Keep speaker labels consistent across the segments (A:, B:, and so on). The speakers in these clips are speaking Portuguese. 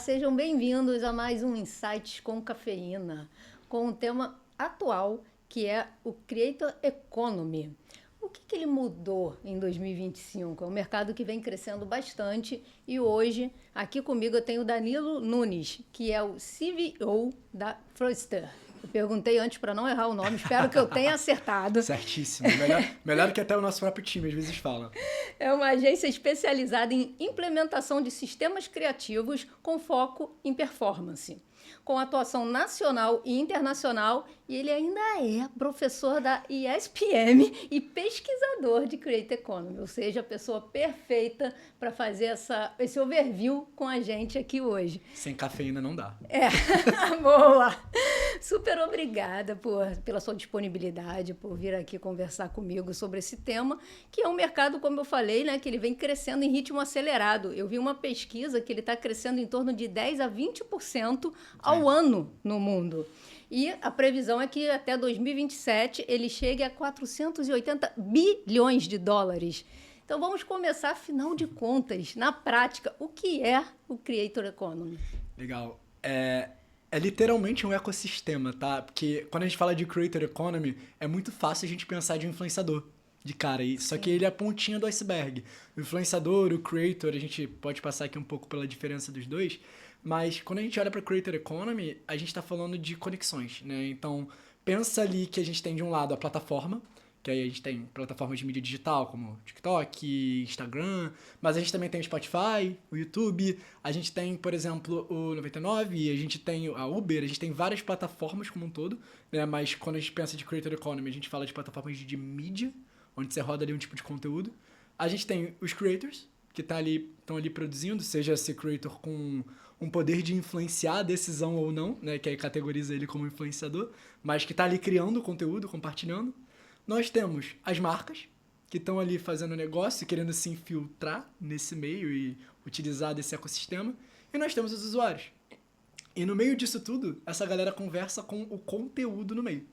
A: sejam bem-vindos a mais um Insights com Cafeína, com um tema atual que é o Creator Economy. O que ele mudou em 2025? É um mercado que vem crescendo bastante e hoje, aqui comigo, eu tenho o Danilo Nunes, que é o CVO da Frustter. Eu perguntei antes para não errar o nome, espero que eu tenha acertado.
B: Certíssimo. Melhor que até o nosso próprio time às vezes fala.
A: É uma agência especializada em implementação de sistemas criativos com foco em performance, com atuação nacional e internacional, e ele ainda é professor da ESPM e pesquisador de Creator Economy, ou seja, a pessoa perfeita para fazer esse overview com a gente aqui hoje.
B: Sem cafeína não dá.
A: Boa! Super obrigada pela sua disponibilidade, por vir aqui conversar comigo sobre esse tema, que é um mercado, como eu falei, né, que ele vem crescendo em ritmo acelerado. Eu vi uma pesquisa que ele está crescendo em torno de 10% a 20% ao ano no mundo. E a previsão é que até 2027 ele chegue a 480 bilhões de dólares. Então vamos começar, afinal de contas, na prática, o que é o Creator Economy?
B: Legal. É literalmente um ecossistema, tá? Porque quando a gente fala de Creator Economy, é muito fácil a gente pensar de um influenciador de cara. Só que ele é a pontinha do iceberg. O influenciador, o creator, a gente pode passar aqui um pouco pela diferença dos dois, mas quando a gente olha para Creator Economy, a gente está falando de conexões, né? Então, pensa ali que a gente tem de um lado a plataforma, que aí a gente tem plataformas de mídia digital como TikTok, Instagram, mas a gente também tem o Spotify, o YouTube, a gente tem, por exemplo, o 99, a gente tem a Uber, a gente tem várias plataformas como um todo, né? Mas quando a gente pensa de Creator Economy, a gente fala de plataformas de mídia, onde você roda ali um tipo de conteúdo. A gente tem os creators, que estão ali produzindo, seja esse creator com um poder de influenciar a decisão ou não, né? Que aí categoriza ele como influenciador, mas que está ali criando conteúdo, compartilhando. Nós temos as marcas, que estão ali fazendo negócio, querendo se infiltrar nesse meio e utilizar desse ecossistema. E nós temos os usuários. E no meio disso tudo, essa galera conversa com o conteúdo no meio.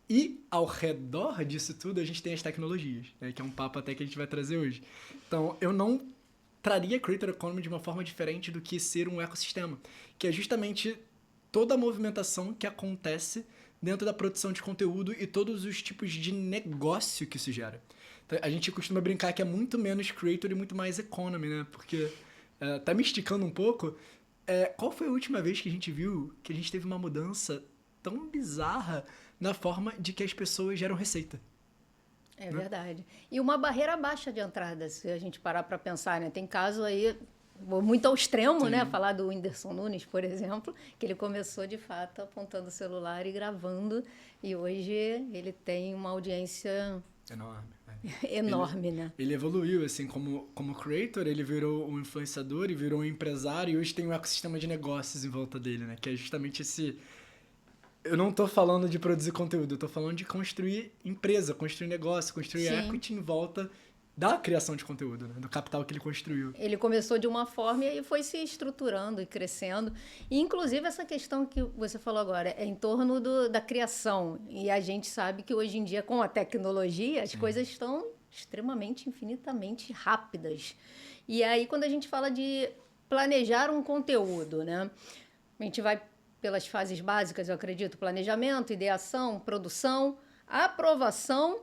B: E ao redor disso tudo, a gente tem as tecnologias, né, que é um papo até que a gente vai trazer hoje. Então, eu não traria Creator Economy de uma forma diferente do que ser um ecossistema, que é justamente toda a movimentação que acontece dentro da produção de conteúdo e todos os tipos de negócio que isso gera. Então, a gente costuma brincar que é muito menos creator e muito mais economy, né? Porque, tá me esticando um pouco, qual foi a última vez que a gente viu que a gente teve uma mudança tão bizarra na forma de que as pessoas geram receita?
A: É verdade. E uma barreira baixa de entrada, se a gente parar para pensar, né? Tem caso aí, vou muito ao extremo,
B: Sim.
A: né? Falar do Whindersson Nunes, por exemplo, que ele começou de fato apontando o celular e gravando, e hoje ele tem uma audiência
B: Enorme.
A: enorme, né?
B: Ele evoluiu, assim, como creator, ele virou um influenciador e virou um empresário, e hoje tem um ecossistema de negócios em volta dele, né? Que é justamente esse... Eu não tô falando de produzir conteúdo, eu tô falando de construir empresa, construir negócio, construir equity em volta da criação de conteúdo, né? Do capital que ele construiu.
A: Ele começou de uma forma e aí foi se estruturando e crescendo. E, inclusive, essa questão que você falou agora é em torno da criação. E a gente sabe que hoje em dia, com a tecnologia, as coisas estão extremamente, infinitamente rápidas. E aí, quando a gente fala de planejar um conteúdo, né? A gente vai pelas fases básicas, eu acredito: planejamento, ideação, produção, aprovação,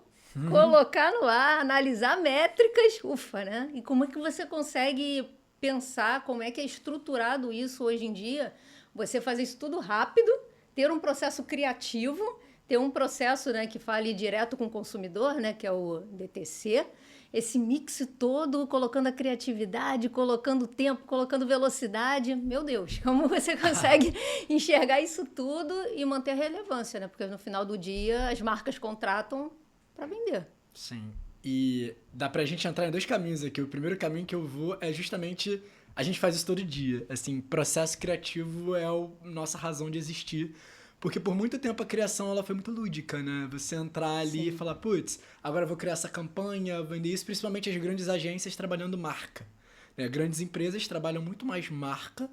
A: colocar no ar, analisar métricas, ufa, né? E como é que você consegue pensar, como é que é estruturado isso hoje em dia? Você fazer isso tudo rápido, ter um processo criativo, ter um processo, né, que fale direto com o consumidor, né, que é o DTC, esse mix todo, colocando a criatividade, colocando tempo, colocando velocidade. Meu Deus, como você consegue enxergar isso tudo e manter a relevância, né? Porque no final do dia as marcas contratam para vender.
B: Sim. E dá pra gente entrar em dois caminhos aqui. O primeiro caminho que eu vou é justamente... A gente faz isso todo dia. Assim, processo criativo é a nossa razão de existir. Porque por muito tempo a criação ela foi muito lúdica, né? Você entrar ali e falar, putz, agora eu vou criar essa campanha, vender isso, principalmente as grandes agências trabalhando marca, né? Grandes empresas trabalham muito mais marca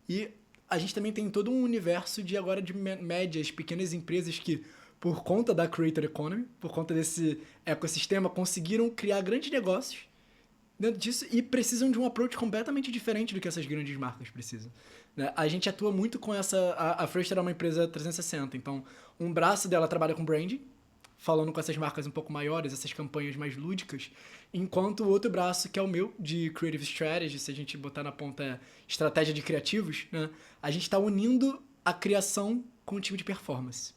B: e a gente também tem todo um universo de agora de médias, pequenas empresas que, por conta da Creator Economy, por conta desse ecossistema, conseguiram criar grandes negócios dentro disso e precisam de um approach completamente diferente do que essas grandes marcas precisam. Né? A gente atua muito com essa... A Freshter é uma empresa 360, então um braço dela trabalha com branding, falando com essas marcas um pouco maiores, essas campanhas mais lúdicas, enquanto o outro braço, que é o meu, de Creative Strategy, se a gente botar na ponta estratégia de criativos, né? A gente está unindo a criação com o time de performance.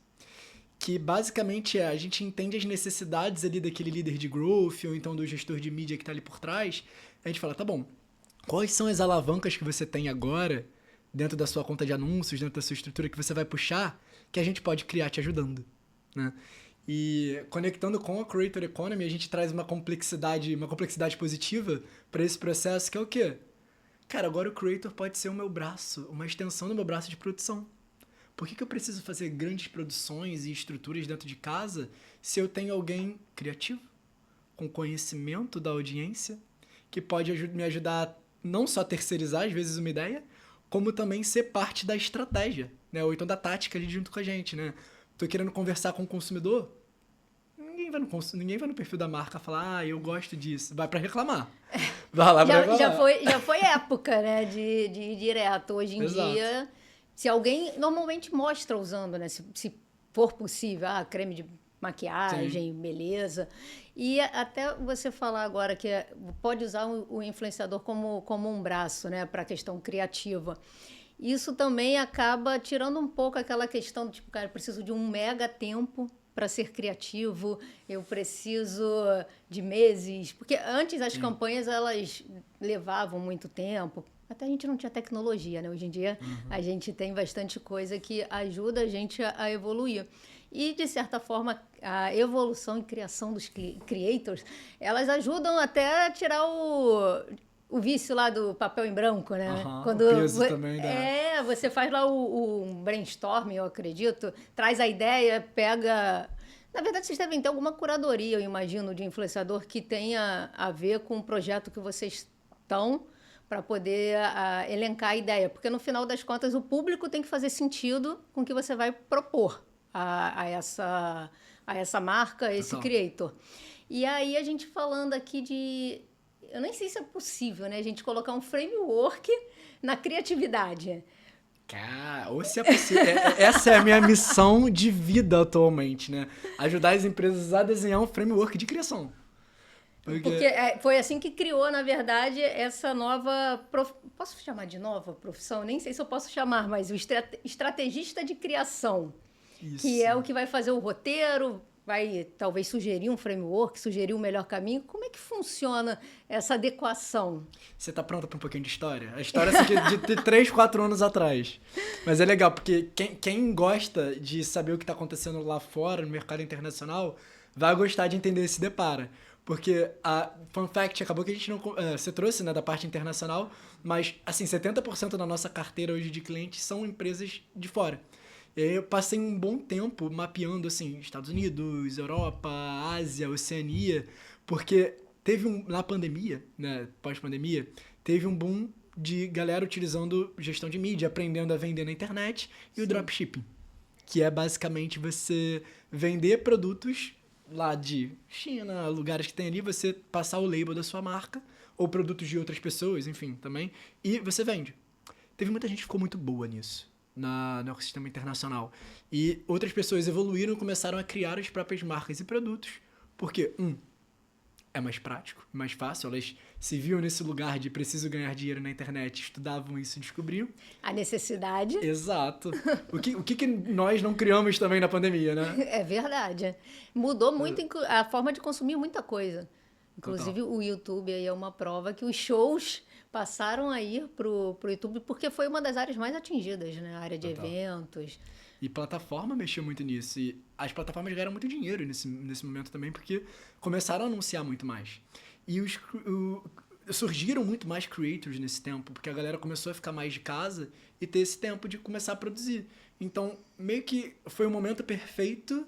B: Que basicamente a gente entende as necessidades ali daquele líder de growth, ou então do gestor de mídia que está ali por trás, a gente fala, tá bom, quais são as alavancas que você tem agora, dentro da sua conta de anúncios, dentro da sua estrutura, que você vai puxar, que a gente pode criar te ajudando, né? E conectando com a Creator Economy, a gente traz uma complexidade positiva para esse processo, que é o quê? Cara, agora o Creator pode ser o meu braço, uma extensão do meu braço de produção. Por que eu preciso fazer grandes produções e estruturas dentro de casa se eu tenho alguém criativo, com conhecimento da audiência, que pode me ajudar não só a terceirizar, às vezes, uma ideia, como também ser parte da estratégia, né? Ou então da tática ali junto com a gente, né? Tô querendo conversar com o consumidor, ninguém vai no perfil da marca falar, eu gosto disso. Vai pra reclamar. Vai lá pra reclamar.
A: Já foi época, né, de ir direto. Hoje em dia, se alguém normalmente mostra usando, né, se for possível, creme de maquiagem, beleza. E até você falar agora que pode usar o influenciador como um braço, né, para a questão criativa. Isso também acaba tirando um pouco aquela questão do tipo, cara, eu preciso de um mega tempo para ser criativo, eu preciso de meses. Porque antes as campanhas, elas levavam muito tempo. Até a gente não tinha tecnologia, né? Hoje em dia a gente tem bastante coisa que ajuda a gente a evoluir. E, de certa forma, a evolução e criação dos creators, elas ajudam até a tirar o vício lá do papel em branco, né?
B: Quando o peso também dá.
A: Você faz lá o brainstorm, eu acredito, traz a ideia, pega... Na verdade, vocês devem ter alguma curadoria, eu imagino, de influenciador que tenha a ver com o projeto que vocês estão para poder elencar a ideia. Porque, no final das contas, o público tem que fazer sentido com o que você vai propor a essa marca, a esse creator. E aí, a gente falando aqui de... Eu nem sei se é possível, né? A gente colocar um framework na criatividade.
B: Cara, ou se é possível. Essa é a minha missão de vida atualmente, né? Ajudar as empresas a desenhar um framework de criação.
A: Porque foi assim que criou, na verdade, essa nova... Posso chamar de nova profissão? Nem sei se eu posso chamar, mas o estrategista de criação. Isso. Que é o que vai fazer o roteiro... vai talvez sugerir um framework, sugerir o melhor caminho. Como é que funciona essa adequação?
B: Você tá pronta para um pouquinho de história? A história é de 3, 4 anos atrás. Mas é legal, porque quem gosta de saber o que está acontecendo lá fora, no mercado internacional, vai gostar de entender e se depara. Porque a fun fact, acabou que a gente não... você trouxe, né, da parte internacional, mas, assim, 70% da nossa carteira hoje de clientes são empresas de fora. E aí eu passei um bom tempo mapeando, assim, Estados Unidos, Europa, Ásia, Oceania, porque na pandemia, né, pós-pandemia, teve um boom de galera utilizando gestão de mídia, aprendendo a vender na internet, e o dropshipping, que é basicamente você vender produtos lá de China, lugares que tem ali, você passar o label da sua marca, ou produtos de outras pessoas, enfim, também, e você vende. Teve muita gente que ficou muito boa nisso. No ecossistema internacional. E outras pessoas evoluíram e começaram a criar as próprias marcas e produtos. Porque, é mais prático, mais fácil. Elas se viam nesse lugar de preciso ganhar dinheiro na internet, estudavam isso e descobriam.
A: A necessidade.
B: Exato. O que nós não criamos também na pandemia, né?
A: É verdade. Mudou muito a forma de consumir muita coisa. Inclusive, o YouTube aí é uma prova que os shows passaram a ir pro YouTube porque foi uma das áreas mais atingidas, né? A área de eventos.
B: E plataforma mexeu muito nisso. E as plataformas ganharam muito dinheiro nesse momento também, porque começaram a anunciar muito mais. E surgiram muito mais creators nesse tempo, porque a galera começou a ficar mais de casa e ter esse tempo de começar a produzir. Então, meio que foi o momento perfeito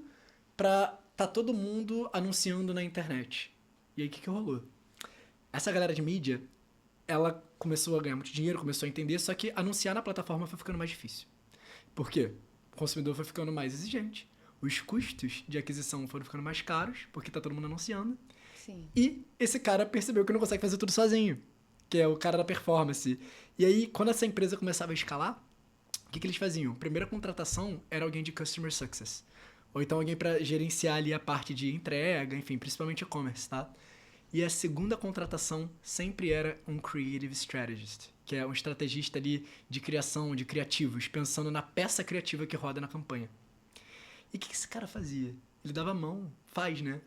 B: pra tá todo mundo anunciando na internet. E aí, o que rolou? Essa galera de mídia, ela começou a ganhar muito dinheiro, começou a entender, só que anunciar na plataforma foi ficando mais difícil. Por quê? O consumidor foi ficando mais exigente, os custos de aquisição foram ficando mais caros, porque tá todo mundo anunciando,
A: Sim.
B: E esse cara percebeu que não consegue fazer tudo sozinho, que é o cara da performance. E aí, quando essa empresa começava a escalar, o que eles faziam? Primeira contratação era alguém de Customer Success. Ou então alguém para gerenciar ali a parte de entrega, enfim, principalmente e-commerce, tá? E a segunda contratação sempre era um Creative Strategist, que é um estrategista ali de criação, de criativos, pensando na peça criativa que roda na campanha. E o que esse cara fazia? Ele dava a mão,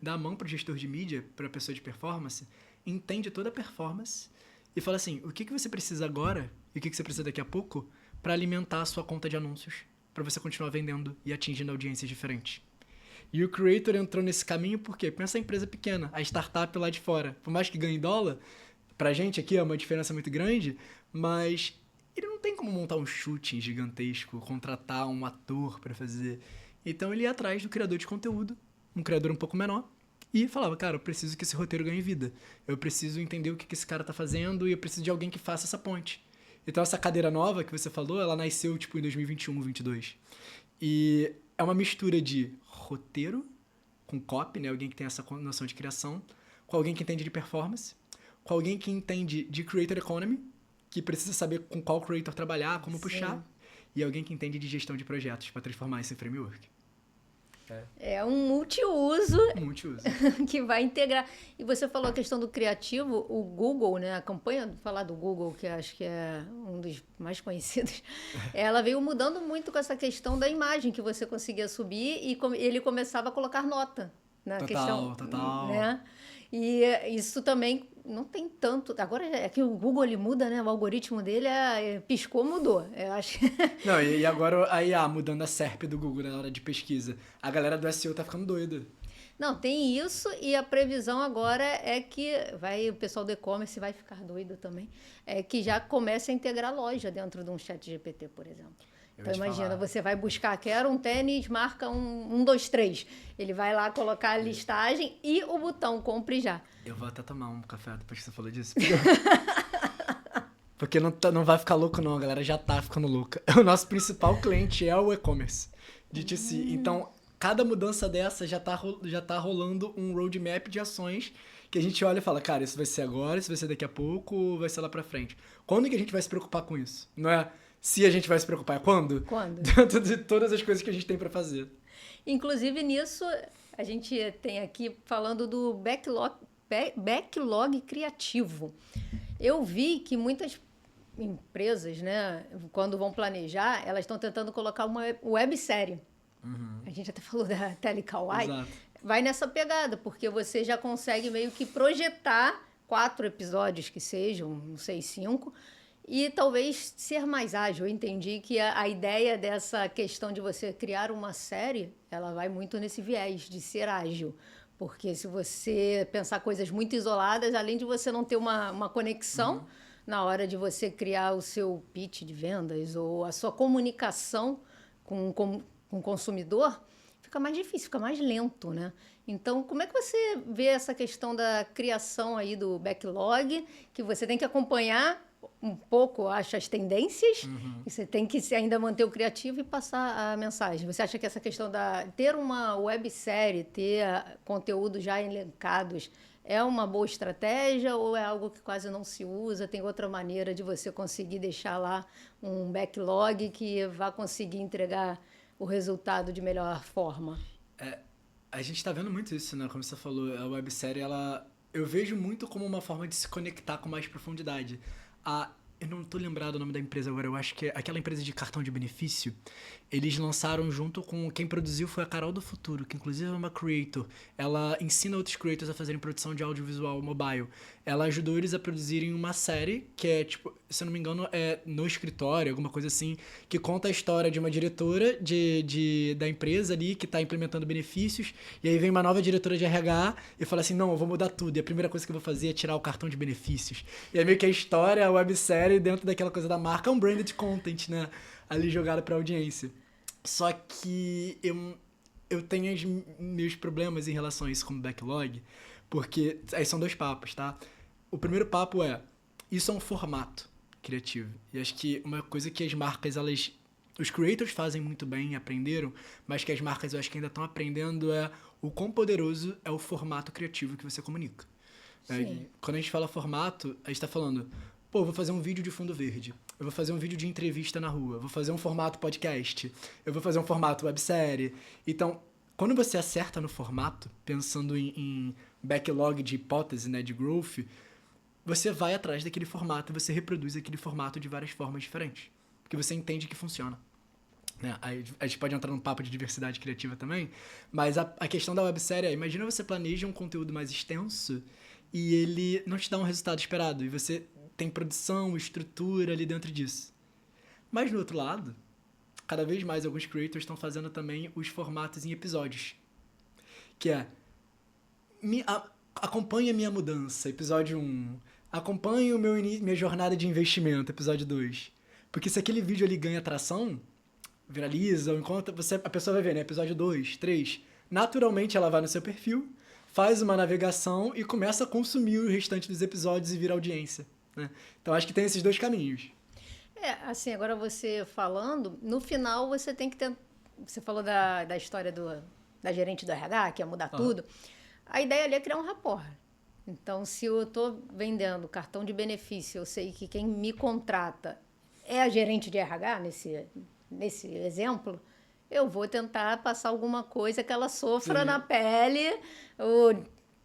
B: dá a mão pro gestor de mídia, pra pessoa de performance, entende toda a performance e fala assim, o que você precisa agora e o que você precisa daqui a pouco para alimentar a sua conta de anúncios, para você continuar vendendo e atingindo audiências diferentes. E o Creator entrou nesse caminho porque pensa a empresa pequena, a startup lá de fora. Por mais que ganhe dólar, pra gente aqui é uma diferença muito grande, mas ele não tem como montar um shooting gigantesco, contratar um ator para fazer. Então ele ia atrás do criador de conteúdo, um criador um pouco menor, e falava, cara, eu preciso que esse roteiro ganhe vida. Eu preciso entender o que esse cara tá fazendo e eu preciso de alguém que faça essa ponte. Então essa cadeira nova que você falou, ela nasceu tipo em 2021, 2022. E é uma mistura de roteiro com copy, né? Alguém que tem essa noção de criação, com alguém que entende de performance, com alguém que entende de creator economy, que precisa saber com qual creator trabalhar, como puxar, e alguém que entende de gestão de projetos para transformar esse framework.
A: É um multiuso que vai integrar. E você falou a questão do criativo, o Google, né? A campanha, falar do Google, que acho que é um dos mais conhecidos, ela veio mudando muito com essa questão da imagem que você conseguia subir e ele começava a colocar nota na questão.
B: Total.
A: Né? E isso também não tem tanto. Agora é que o Google ele muda, né? O algoritmo dele piscou, mudou. Eu acho.
B: Não, e agora a IA mudando a SERP do Google na hora de pesquisa. A galera do SEO tá ficando doida.
A: Não, tem isso e a previsão agora é que o pessoal do e-commerce vai ficar doido também, é que já comece a integrar loja dentro de um chat GPT, por exemplo. Então imagina, você vai buscar, quero um tênis, marca 1, 2, 3. Ele vai lá colocar a listagem e o botão compre já.
B: Eu vou até tomar um café depois que você falou disso. Porque não vai ficar louco não, a galera já tá ficando louca. O nosso principal cliente é o e-commerce de TC. Então, cada mudança dessa já tá rolando um roadmap de ações que a gente olha e fala, cara, isso vai ser agora, isso vai ser daqui a pouco, ou vai ser lá pra frente. Quando que a gente vai se preocupar com isso? Não é se a gente vai se preocupar, é quando?
A: Quando?
B: Dentro de todas as coisas que a gente tem pra fazer.
A: Inclusive, nisso, a gente tem aqui falando do backlog criativo. Eu vi que muitas empresas, né, quando vão planejar, elas estão tentando colocar uma websérie. A gente até falou da Telecauai.
B: Exato.
A: Vai nessa pegada, porque você já consegue meio que projetar 4 episódios que sejam, não sei, 5, e talvez ser mais ágil. Eu entendi que a ideia dessa questão de você criar uma série, ela vai muito nesse viés de ser ágil. Porque se você pensar coisas muito isoladas, além de você não ter uma conexão na hora de você criar o seu pitch de vendas ou a sua comunicação com o consumidor, fica mais difícil, fica mais lento, né? Então, como é que você vê essa questão da criação aí do backlog, que você tem que acompanhar um pouco, acho, as tendências, e você tem que ainda manter o criativo e passar a mensagem. Você acha que essa questão ter uma websérie, ter conteúdos já elencados, é uma boa estratégia ou é algo que quase não se usa? Tem outra maneira de você conseguir deixar lá um backlog que vá conseguir entregar o resultado de melhor forma?
B: A gente tá vendo muito isso, né? Como você falou, a websérie, eu vejo muito como uma forma de se conectar com mais profundidade. Eu não tô lembrado o nome da empresa agora, eu acho que é aquela empresa de cartão de benefício. Eles lançaram junto com... Quem produziu foi a Carol do Futuro, que inclusive é uma creator. Ela ensina outros creators a fazerem produção de audiovisual mobile. Ela ajudou eles a produzirem uma série que é, tipo, se eu não me engano, é No Escritório, alguma coisa assim, que conta a história de uma diretora da empresa ali que tá implementando benefícios, e aí vem uma nova diretora de RH e fala assim, não, eu vou mudar tudo, e a primeira coisa que eu vou fazer é tirar o cartão de benefícios. E é meio que a história, a websérie dentro daquela coisa da marca, é um branded content, né? Ali jogado pra audiência. Só que eu tenho os meus problemas em relação a isso como backlog, porque aí são 2 papos, tá? O primeiro papo isso é um formato criativo. E acho que uma coisa que as marcas, elas os creators fazem muito bem, aprenderam, mas que as marcas eu acho que ainda estão aprendendo é o quão poderoso é o formato criativo que você comunica. Quando a gente fala formato, a gente está falando, pô, eu vou fazer um vídeo de fundo verde, eu vou fazer um vídeo de entrevista na rua, eu vou fazer um formato podcast, eu vou fazer um formato websérie. Então, quando você acerta no formato, pensando em backlog de hipótese, né, de growth, você vai atrás daquele formato e você reproduz aquele formato de várias formas diferentes. Porque você entende que funciona. Né? Aí a gente pode entrar num papo de diversidade criativa também, mas a questão da websérie é, imagina você planeja um conteúdo mais extenso e ele não te dá um resultado esperado, e você tem produção, estrutura ali dentro disso. Mas, no outro lado, cada vez mais alguns creators estão fazendo também os formatos em episódios. Que é, acompanhe a minha mudança, episódio 1. Acompanhe minha jornada de investimento, episódio 2. Porque se aquele vídeo ali ganha atração, viraliza, enquanto a pessoa vai ver, né? Episódio 2, 3. Naturalmente ela vai no seu perfil, faz uma navegação e começa a consumir o restante dos episódios e vira audiência. Né? Então acho que tem esses dois caminhos.
A: Assim, agora você falando, no final você tem que ter... Você falou da história da gerente do RH, que ia mudar tudo. A ideia ali é criar um rapport. Então, se eu estou vendendo cartão de benefício, eu sei que quem me contrata é a gerente de RH, nesse exemplo, eu vou tentar passar alguma coisa que ela sofra na pele,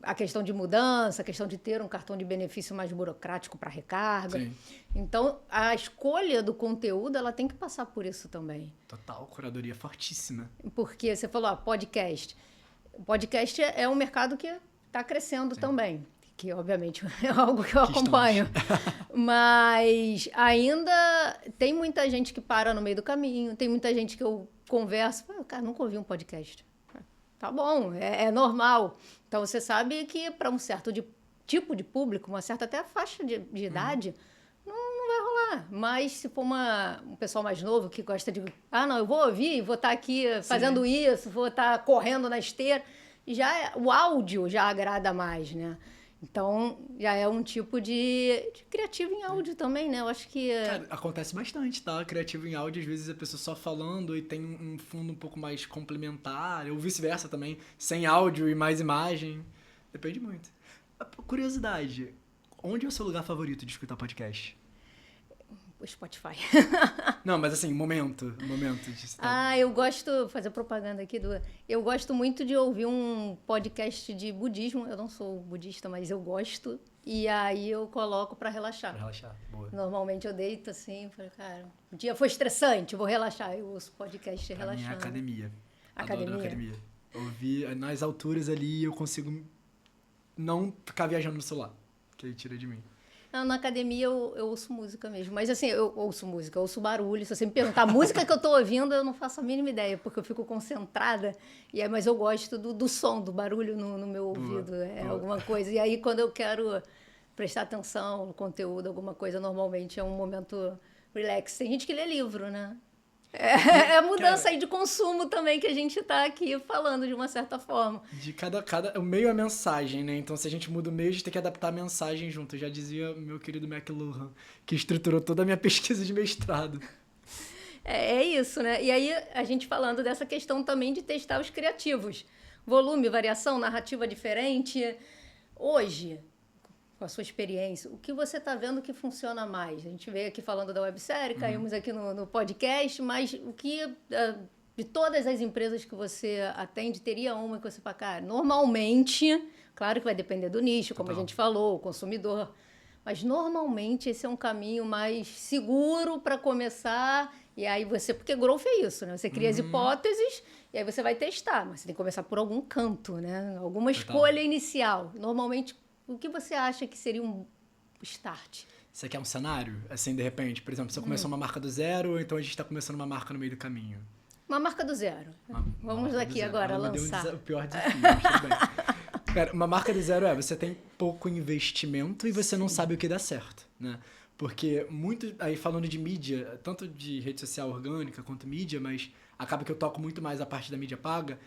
A: a questão de mudança, a questão de ter um cartão de benefício mais burocrático para recarga.
B: Sim.
A: Então, a escolha do conteúdo, ela tem que passar por isso também.
B: Total, curadoria fortíssima.
A: Porque você falou, podcast. O podcast é um mercado que está crescendo também, que obviamente é algo que eu acompanho. Mas ainda tem muita gente que para no meio do caminho, tem muita gente que eu converso, cara, nunca ouvi um podcast. Tá bom, é normal. Então, você sabe que para um certo tipo de público, uma certa até faixa de idade, não vai rolar. Mas se for um pessoal mais novo que gosta de... não, eu vou ouvir, vou estar aqui fazendo isso, vou estar correndo na esteira. O áudio já agrada mais, né? Então, já é um tipo de criativo em áudio também, né? Eu acho que...
B: Cara, acontece bastante, tá? Criativo em áudio, às vezes a pessoa só falando e tem um fundo um pouco mais complementar, ou vice-versa também, sem áudio e mais imagem. Depende muito. Curiosidade, onde é o seu lugar favorito de escutar podcast?
A: O Spotify.
B: Não, mas assim, momento de estar...
A: eu gosto, fazer propaganda aqui, eu gosto muito de ouvir um podcast de budismo. Eu não sou budista, mas eu gosto. E aí eu coloco para relaxar.
B: Pra relaxar, boa.
A: Normalmente eu deito assim, falo, cara, o dia foi estressante, vou relaxar. Eu ouço podcast
B: Pra
A: relaxando.
B: mim é academia.
A: Academia?
B: Adoro academia. Ouvir nas alturas ali, eu consigo não ficar viajando no celular, que aí tira de mim.
A: Não, na academia eu ouço música mesmo. Mas assim, eu ouço música, eu ouço barulho. Se você me perguntar a música que eu tô ouvindo, eu não faço a mínima ideia, porque eu fico concentrada. Mas eu gosto do som, do barulho no meu ouvido. Alguma coisa. E aí, quando eu quero prestar atenção no conteúdo, alguma coisa, normalmente é um momento relax. Tem gente que lê livro, né? É a mudança aí de consumo também que a gente está aqui falando de uma certa forma.
B: De o meio é mensagem, né? Então, se a gente muda o meio, a gente tem que adaptar a mensagem junto. Eu já dizia meu querido McLuhan, que estruturou toda a minha pesquisa de mestrado.
A: É isso, né? E aí, a gente falando dessa questão também de testar os criativos. Volume, variação, narrativa diferente. Hoje, com a sua experiência, o que você está vendo que funciona mais? A gente veio aqui falando da websérie, caímos aqui no podcast, mas o que, de todas as empresas que você atende, teria uma que você fala, cara, normalmente, claro que vai depender do nicho, como a gente falou, o consumidor, mas normalmente esse é um caminho mais seguro para começar, e aí porque growth é isso, né? Você cria as hipóteses e aí você vai testar, mas você tem que começar por algum canto, né? Alguma escolha inicial. Normalmente, o que você acha que seria um start?
B: Você quer um cenário? Assim, de repente, por exemplo, você começou uma marca do zero, ou então a gente está começando uma marca no meio do caminho?
A: Uma marca do zero. Vamos aqui agora lançar.
B: O pior desafio, mas tudo bem. Cara, uma marca do zero você tem pouco investimento e você não sabe o que dá certo, né? Porque aí falando de mídia, tanto de rede social orgânica quanto mídia, mas acaba que eu toco muito mais a parte da mídia paga,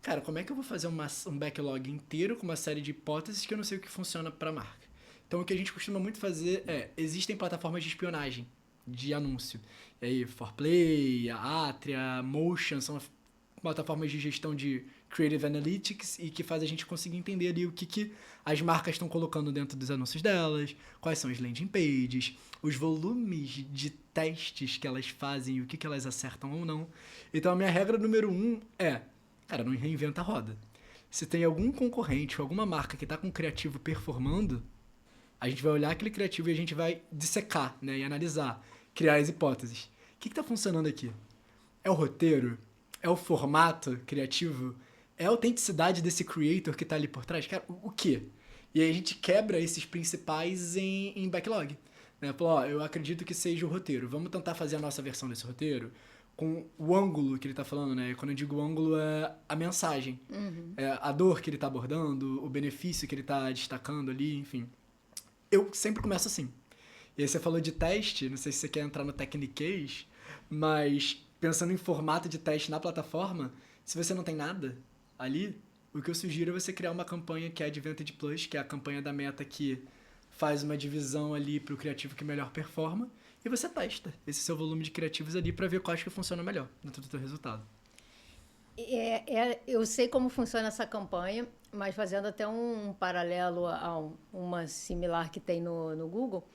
B: cara, como é que eu vou fazer um backlog inteiro com uma série de hipóteses que eu não sei o que funciona para a marca? Então, o que a gente costuma muito fazer existem plataformas de espionagem, de anúncio. E aí, 4Play, a Atria, Motion, são plataformas de gestão de Creative Analytics e que faz a gente conseguir entender ali o que as marcas estão colocando dentro dos anúncios delas, quais são as landing pages, os volumes de testes que elas fazem e o que elas acertam ou não. Então, a minha regra número 1 é, cara, não reinventa a roda. Se tem algum concorrente ou alguma marca que está com criativo performando, a gente vai olhar aquele criativo e a gente vai dissecar, né, e analisar, criar as hipóteses. O que está funcionando aqui? É o roteiro? É o formato criativo? É a autenticidade desse creator que está ali por trás? Cara, o quê? E aí a gente quebra esses principais em backlog. Né? Fala, ó, eu acredito que seja o roteiro. Vamos tentar fazer a nossa versão desse roteiro com o ângulo que ele está falando, né? E quando eu digo ângulo, é a mensagem. É a dor que ele está abordando, o benefício que ele está destacando ali, enfim. Eu sempre começo assim. E aí você falou de teste, não sei se você quer entrar no Techniquez, mas pensando em formato de teste na plataforma, se você não tem nada ali, o que eu sugiro é você criar uma campanha que é a Advantage Plus, que é a campanha da Meta que faz uma divisão ali para o criativo que melhor performa, e você testa esse seu volume de criativos ali para ver quais que funcionam melhor dentro do teu resultado.
A: Eu sei como funciona essa campanha, mas fazendo até um paralelo a uma similar que tem no Google,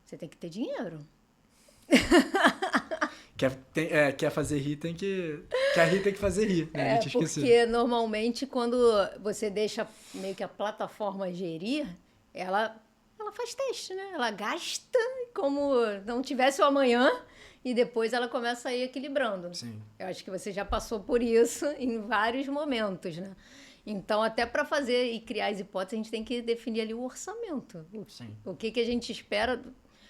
A: você tem que ter dinheiro.
B: Quer fazer rir, quer rir, tem que fazer rir, né? A gente esqueceu.
A: Porque normalmente quando você deixa meio que a plataforma gerir, ela faz teste, né? Ela gasta como não tivesse o amanhã e depois ela começa a ir equilibrando.
B: Sim.
A: Eu acho que você já passou por isso em vários momentos, né? Então, até para fazer e criar as hipóteses, a gente tem que definir ali o orçamento.
B: Sim.
A: O que a gente espera.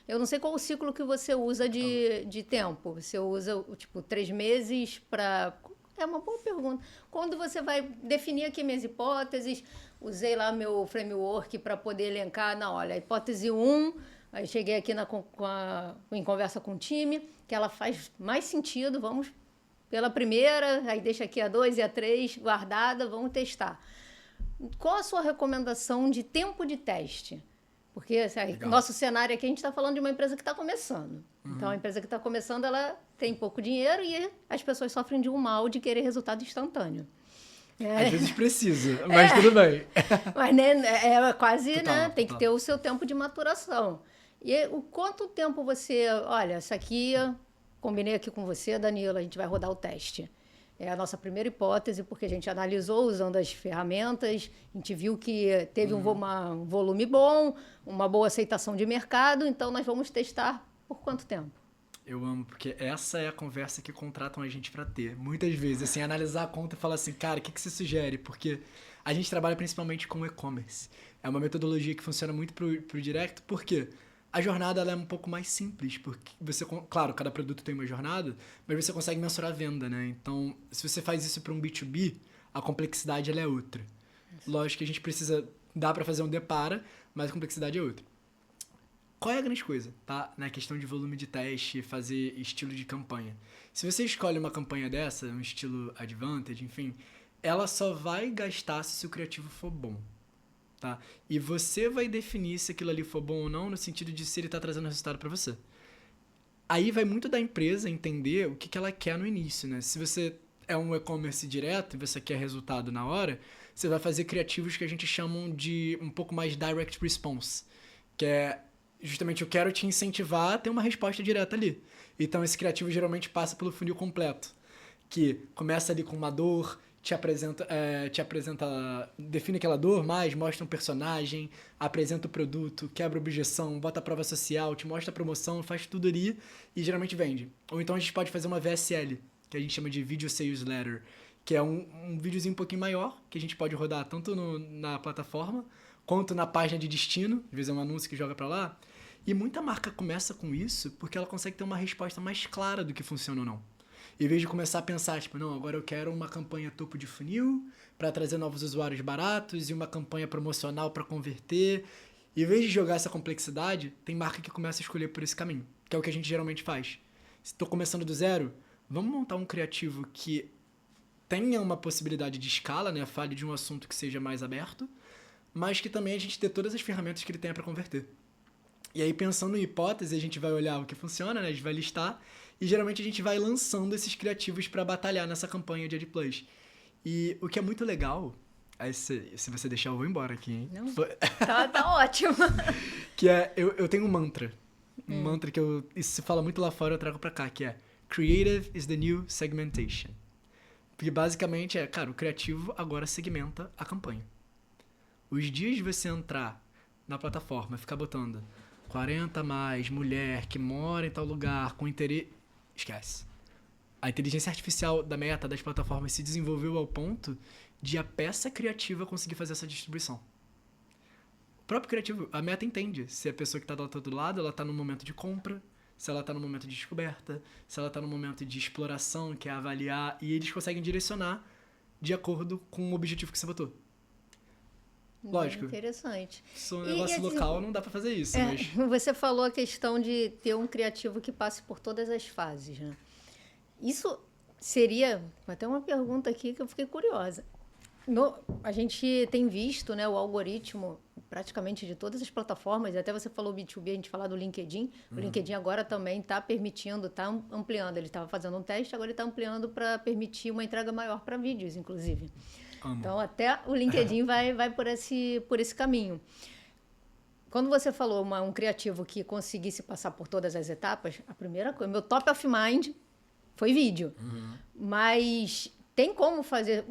A: Eu não sei qual o ciclo que você usa de tempo. Você usa, tipo, 3 meses para... É uma boa pergunta. Quando você vai definir aqui minhas hipóteses, usei lá meu framework para poder elencar, não, olha, a hipótese 1, aí cheguei aqui em conversa com o time, que ela faz mais sentido, vamos pela primeira, aí deixa aqui a 2 e a 3 guardada, vamos testar. Qual a sua recomendação de tempo de teste? Porque assim, nosso cenário aqui, a gente está falando de uma empresa que está começando. Então, a empresa que está começando, ela tem pouco dinheiro e as pessoas sofrem de um mal de querer resultado instantâneo.
B: Às vezes precisa, mas tudo bem.
A: Mas né, é quase,
B: Total,
A: né? Tem
B: total.
A: que ter o seu tempo de maturação. E o quanto tempo você... Olha, essa aqui, combinei aqui com você, Danilo, a gente vai rodar o teste. É a nossa primeira hipótese, porque a gente analisou usando as ferramentas, a gente viu que teve um volume bom, uma boa aceitação de mercado, então nós vamos testar por quanto tempo?
B: Eu amo, porque essa é a conversa que contratam a gente pra ter. Muitas vezes, assim, analisar a conta e falar assim, cara, o que você sugere? Porque a gente trabalha principalmente com e-commerce. É uma metodologia que funciona muito pro direct, porque a jornada ela é um pouco mais simples, porque você, claro, cada produto tem uma jornada, mas você consegue mensurar a venda, né? Então, se você faz isso para um B2B, a complexidade ela é outra. Lógico que a gente precisa, dá para fazer um depara, mas a complexidade é outra. Qual é a grande coisa, tá? Na questão de volume de teste, fazer estilo de campanha. Se você escolhe uma campanha dessa, um estilo Advantage, enfim, ela só vai gastar se o criativo for bom. Tá? E você vai definir se aquilo ali for bom ou não, no sentido de se ele está trazendo resultado para você. Aí vai muito da empresa entender o que ela quer no início, né? Se você é um e-commerce direto e você quer resultado na hora, você vai fazer criativos que a gente chama de um pouco mais direct response, que é justamente eu quero te incentivar a ter uma resposta direta ali. Então esse criativo geralmente passa pelo funil completo, que começa ali com uma dor, te apresenta, define aquela dor mais, mostra um personagem, apresenta o produto, quebra a objeção, bota a prova social, te mostra a promoção, faz tudo ali e geralmente vende. Ou então a gente pode fazer uma VSL, que a gente chama de Video Sales Letter, que é um videozinho um pouquinho maior, que a gente pode rodar tanto na plataforma, quanto na página de destino, às vezes é um anúncio que joga pra lá. E muita marca começa com isso porque ela consegue ter uma resposta mais clara do que funciona ou não. Em vez de começar a pensar, tipo, não, agora eu quero uma campanha topo de funil para trazer novos usuários baratos e uma campanha promocional para converter. Em vez de jogar essa complexidade, tem marca que começa a escolher por esse caminho, que é o que a gente geralmente faz. Se estou começando do zero, vamos montar um criativo que tenha uma possibilidade de escala, né? Fale de um assunto que seja mais aberto, mas que também a gente dê todas as ferramentas que ele tenha para converter. E aí, pensando em hipótese, a gente vai olhar o que funciona, né? A gente vai listar. E geralmente a gente vai lançando esses criativos para batalhar nessa campanha de AdPlus. E o que é muito legal... Aí, se você deixar, eu vou embora aqui, hein?
A: Não, tá ótimo.
B: Que é... Eu tenho um mantra. Um mantra que isso se fala muito lá fora, eu trago pra cá. Que é... Creative is the new segmentation. Porque basicamente cara, o criativo agora segmenta a campanha. Os dias de você entrar na plataforma e ficar botando 40 mais, mulher, que mora em tal lugar, com interesse... Esquece. A inteligência artificial da Meta, das plataformas, se desenvolveu ao ponto de a peça criativa conseguir fazer essa distribuição. O próprio criativo, a Meta entende se a pessoa que está do outro lado, ela está no momento de compra, se ela está no momento de descoberta, se ela está no momento de exploração, que é avaliar, e eles conseguem direcionar de acordo com o objetivo que você botou. Lógico.
A: Interessante.
B: Se um negócio local, não dá para fazer isso. Mas...
A: Você falou a questão de ter um criativo que passe por todas as fases, né? Isso seria... Até uma pergunta aqui que eu fiquei curiosa. A gente tem visto, né, o algoritmo praticamente de todas as plataformas, e até você falou B2B, a gente falar do LinkedIn. O LinkedIn agora também está permitindo, está ampliando. Ele estava fazendo um teste, agora ele está ampliando para permitir uma entrega maior para vídeos, inclusive. Então, até o LinkedIn vai por esse caminho. Quando você falou um criativo que conseguisse passar por todas as etapas, a primeira coisa, meu top of mind foi vídeo. Mas tem como fazer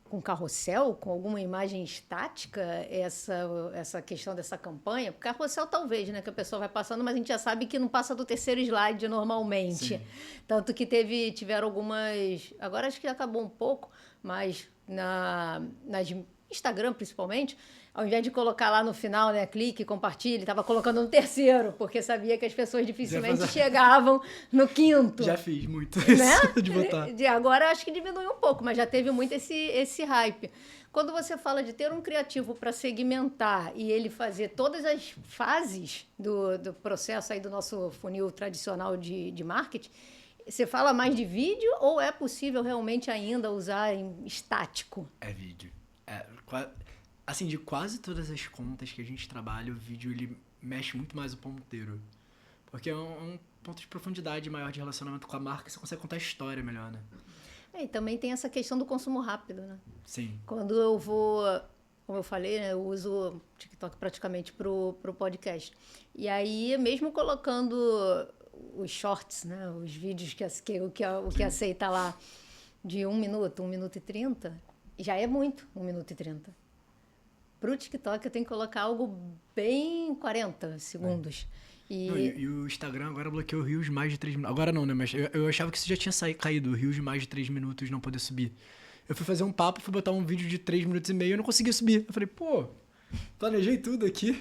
A: com carrossel, com alguma imagem estática, essa questão dessa campanha? Porque carrossel talvez, né? Que a pessoa vai passando, mas a gente já sabe que não passa do terceiro slide normalmente.
B: Sim.
A: Tanto que tiveram algumas... Agora acho que já acabou um pouco, mas nas Instagram, principalmente, ao invés de colocar lá no final, né, clique, compartilhe, estava colocando no terceiro, porque sabia que as pessoas dificilmente chegavam no quinto.
B: Já fiz muito
A: né?
B: isso de botar.
A: Agora acho que diminuiu um pouco, mas já teve muito esse hype. Quando você fala de ter um criativo para segmentar e ele fazer todas as fases do processo aí do nosso funil tradicional de marketing, você fala mais de vídeo ou é possível realmente ainda usar em estático?
B: É vídeo. Assim, de quase todas as contas que a gente trabalha, o vídeo ele mexe muito mais o ponteiro. Porque é um ponto de profundidade maior de relacionamento com a marca, você consegue contar a história melhor, né?
A: E também tem essa questão do consumo rápido, né?
B: Sim.
A: Quando eu vou... Como eu falei, né, eu uso o TikTok praticamente pro podcast. E aí, mesmo colocando os shorts, né, os vídeos o que aceita lá de 1 minuto, 1 minuto e 30, já é muito 1 minuto e 30. Pro TikTok eu tenho que colocar algo bem 40 segundos.
B: E o Instagram agora bloqueou Reels mais de 3 minutos. Agora não, né? Mas eu achava que isso já tinha caído, Reels de mais de 3 minutos não poder subir. Eu fui fazer um papo, fui botar um vídeo de 3 minutos e meio e eu não conseguia subir. Eu falei, pô, planejei tudo aqui.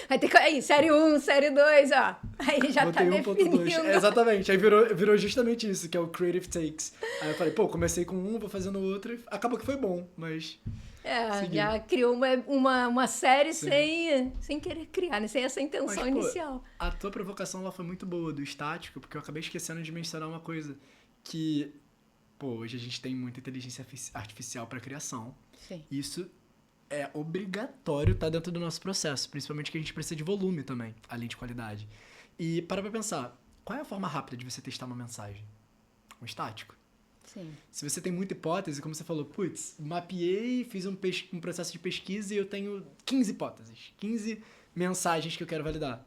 A: Vai ter que... Aí, série 1, série 2, ó. Aí já
B: botei
A: tá definindo.
B: 1.2. Exatamente. Aí virou justamente isso, que é o Creative Takes. Aí eu falei, pô, comecei com um, vou fazendo o outro. E acabou que foi bom, mas... seguiu.
A: Já criou uma série sem querer criar, né? Sem essa intenção inicial.
B: A tua provocação lá foi muito boa, do estático, porque eu acabei esquecendo de mencionar uma coisa. Que, hoje a gente tem muita inteligência artificial para criação.
A: Sim.
B: Isso é obrigatório estar dentro do nosso processo, principalmente que a gente precisa de volume também, além de qualidade. E para pensar, qual é a forma rápida de você testar uma mensagem? Um estático.
A: Sim.
B: Se você tem muita hipótese, como você falou, mapeei, fiz um processo de pesquisa e eu tenho 15 hipóteses, 15 mensagens que eu quero validar.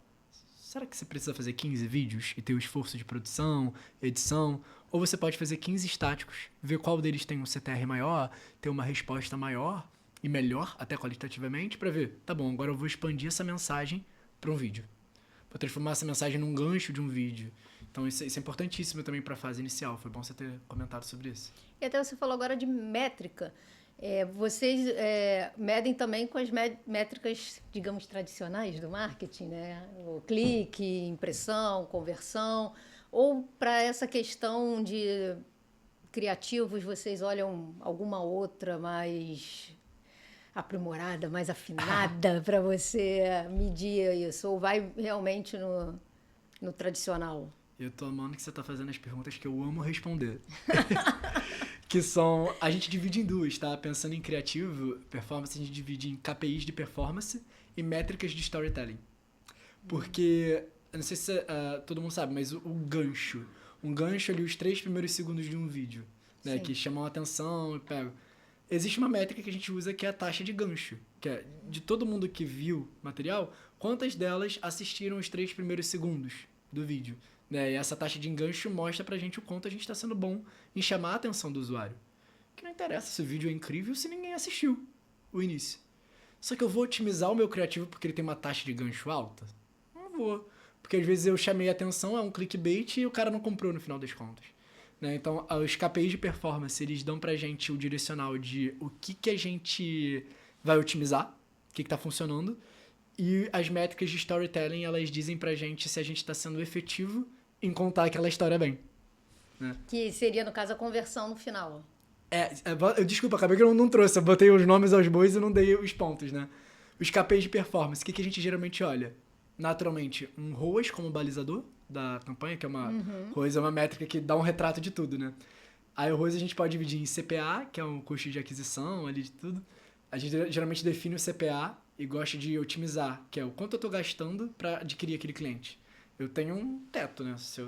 B: Será que você precisa fazer 15 vídeos e ter o esforço de produção, edição? Ou você pode fazer 15 estáticos, ver qual deles tem um CTR maior, ter uma resposta maior e melhor, até qualitativamente, para ver, tá bom, agora eu vou expandir essa mensagem para um vídeo. Vou transformar essa mensagem num gancho de um vídeo. Então, isso é importantíssimo também para a fase inicial. Foi bom você ter comentado sobre isso.
A: E até você falou agora de métrica. Vocês medem também com as métricas, digamos, tradicionais do marketing, né? O clique, impressão, conversão. Ou para essa questão de criativos, vocês olham alguma outra mais aprimorada, mais afinada para você medir isso? Ou vai realmente no tradicional?
B: Eu tô amando que você tá fazendo as perguntas que eu amo responder. Que são... A gente divide em duas, tá? Pensando em criativo, performance, a gente divide em KPIs de performance e métricas de storytelling. Porque, eu não sei se todo mundo sabe, mas o gancho. Um gancho ali, os 3 primeiros segundos de um vídeo, né?
A: Sim.
B: Que chamam a atenção e pegam. Existe uma métrica que a gente usa que é a taxa de gancho. Que é, de todo mundo que viu material, quantas delas assistiram os 3 primeiros segundos do vídeo. Né? E essa taxa de engancho mostra pra gente o quanto a gente tá sendo bom em chamar a atenção do usuário. Que não interessa se o vídeo é incrível se ninguém assistiu o início. Só que eu vou otimizar o meu criativo porque ele tem uma taxa de gancho alta? Não vou. Porque às vezes eu chamei a atenção, é um clickbait e o cara não comprou no final das contas. Né? Então, os KPIs de performance, eles dão pra gente o direcional de o que a gente vai otimizar, o que tá funcionando, e as métricas de storytelling, elas dizem pra gente se a gente tá sendo efetivo em contar aquela história bem. Né?
A: Que seria, no caso, a conversão no final.
B: Desculpa, acabei que eu não trouxe, eu botei os nomes aos bois e não dei os pontos, né? Os KPIs de performance, o que a gente geralmente olha? Naturalmente, um ROAS como balizador da campanha, que é uma coisa, uma métrica que dá um retrato de tudo, né? Aí o ROAS a gente pode dividir em CPA, que é um custo de aquisição ali de tudo. A gente geralmente define o CPA e gosta de otimizar, que é o quanto eu tô gastando para adquirir aquele cliente. Eu tenho um teto, né? Se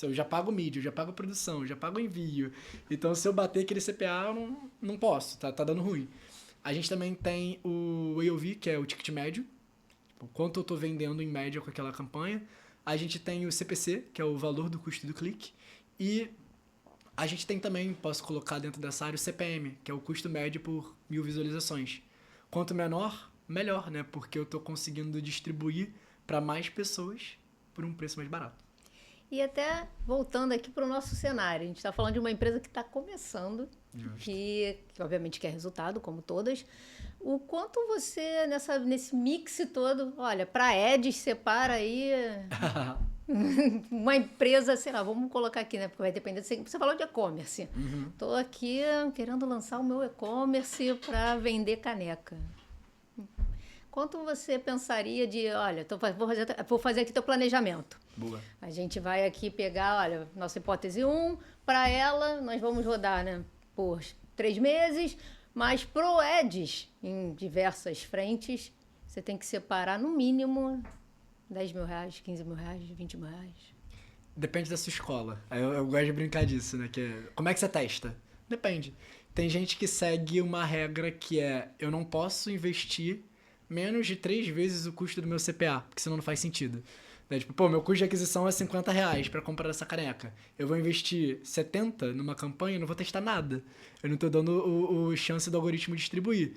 B: eu já pago mídia, eu já pago produção, eu já pago envio. Então, se eu bater aquele CPA, eu não posso, tá dando ruim. A gente também tem o AOV, que é o ticket médio. Tipo, quanto eu tô vendendo em média com aquela campanha. A gente tem o CPC, que é o valor do custo do clique. E a gente tem também, posso colocar dentro dessa área, o CPM, que é o custo médio por 1000 visualizações. Quanto menor, melhor, né? Porque eu tô conseguindo distribuir para mais pessoas por um preço mais barato.
A: E até voltando aqui para o nosso cenário, a gente está falando de uma empresa que está começando, que obviamente quer resultado, como todas. O quanto você, nesse mix todo, olha, para Ads, separa aí uma empresa, sei lá, vamos colocar aqui, né? Porque vai depender, você falou de e-commerce. Estou aqui querendo lançar o meu e-commerce para vender caneca. Quanto você pensaria de, olha, vou fazer aqui teu planejamento.
B: Boa.
A: A gente vai aqui pegar, olha, nossa hipótese 1, para ela nós vamos rodar, né, por 3 meses, mas pro Ads, em diversas frentes, você tem que separar no mínimo 10 mil reais, 15 mil reais, 20 mil reais.
B: Depende da sua escola. Eu gosto de brincar disso, né? Como é que você testa? Depende. Tem gente que segue uma regra que é, eu não posso investir menos de 3 vezes o custo do meu CPA, porque senão não faz sentido. Né? Tipo, pô, meu custo de aquisição é 50 reais para comprar essa caneca. Eu vou investir 70 numa campanha e não vou testar nada. Eu não tô dando o chance do algoritmo distribuir.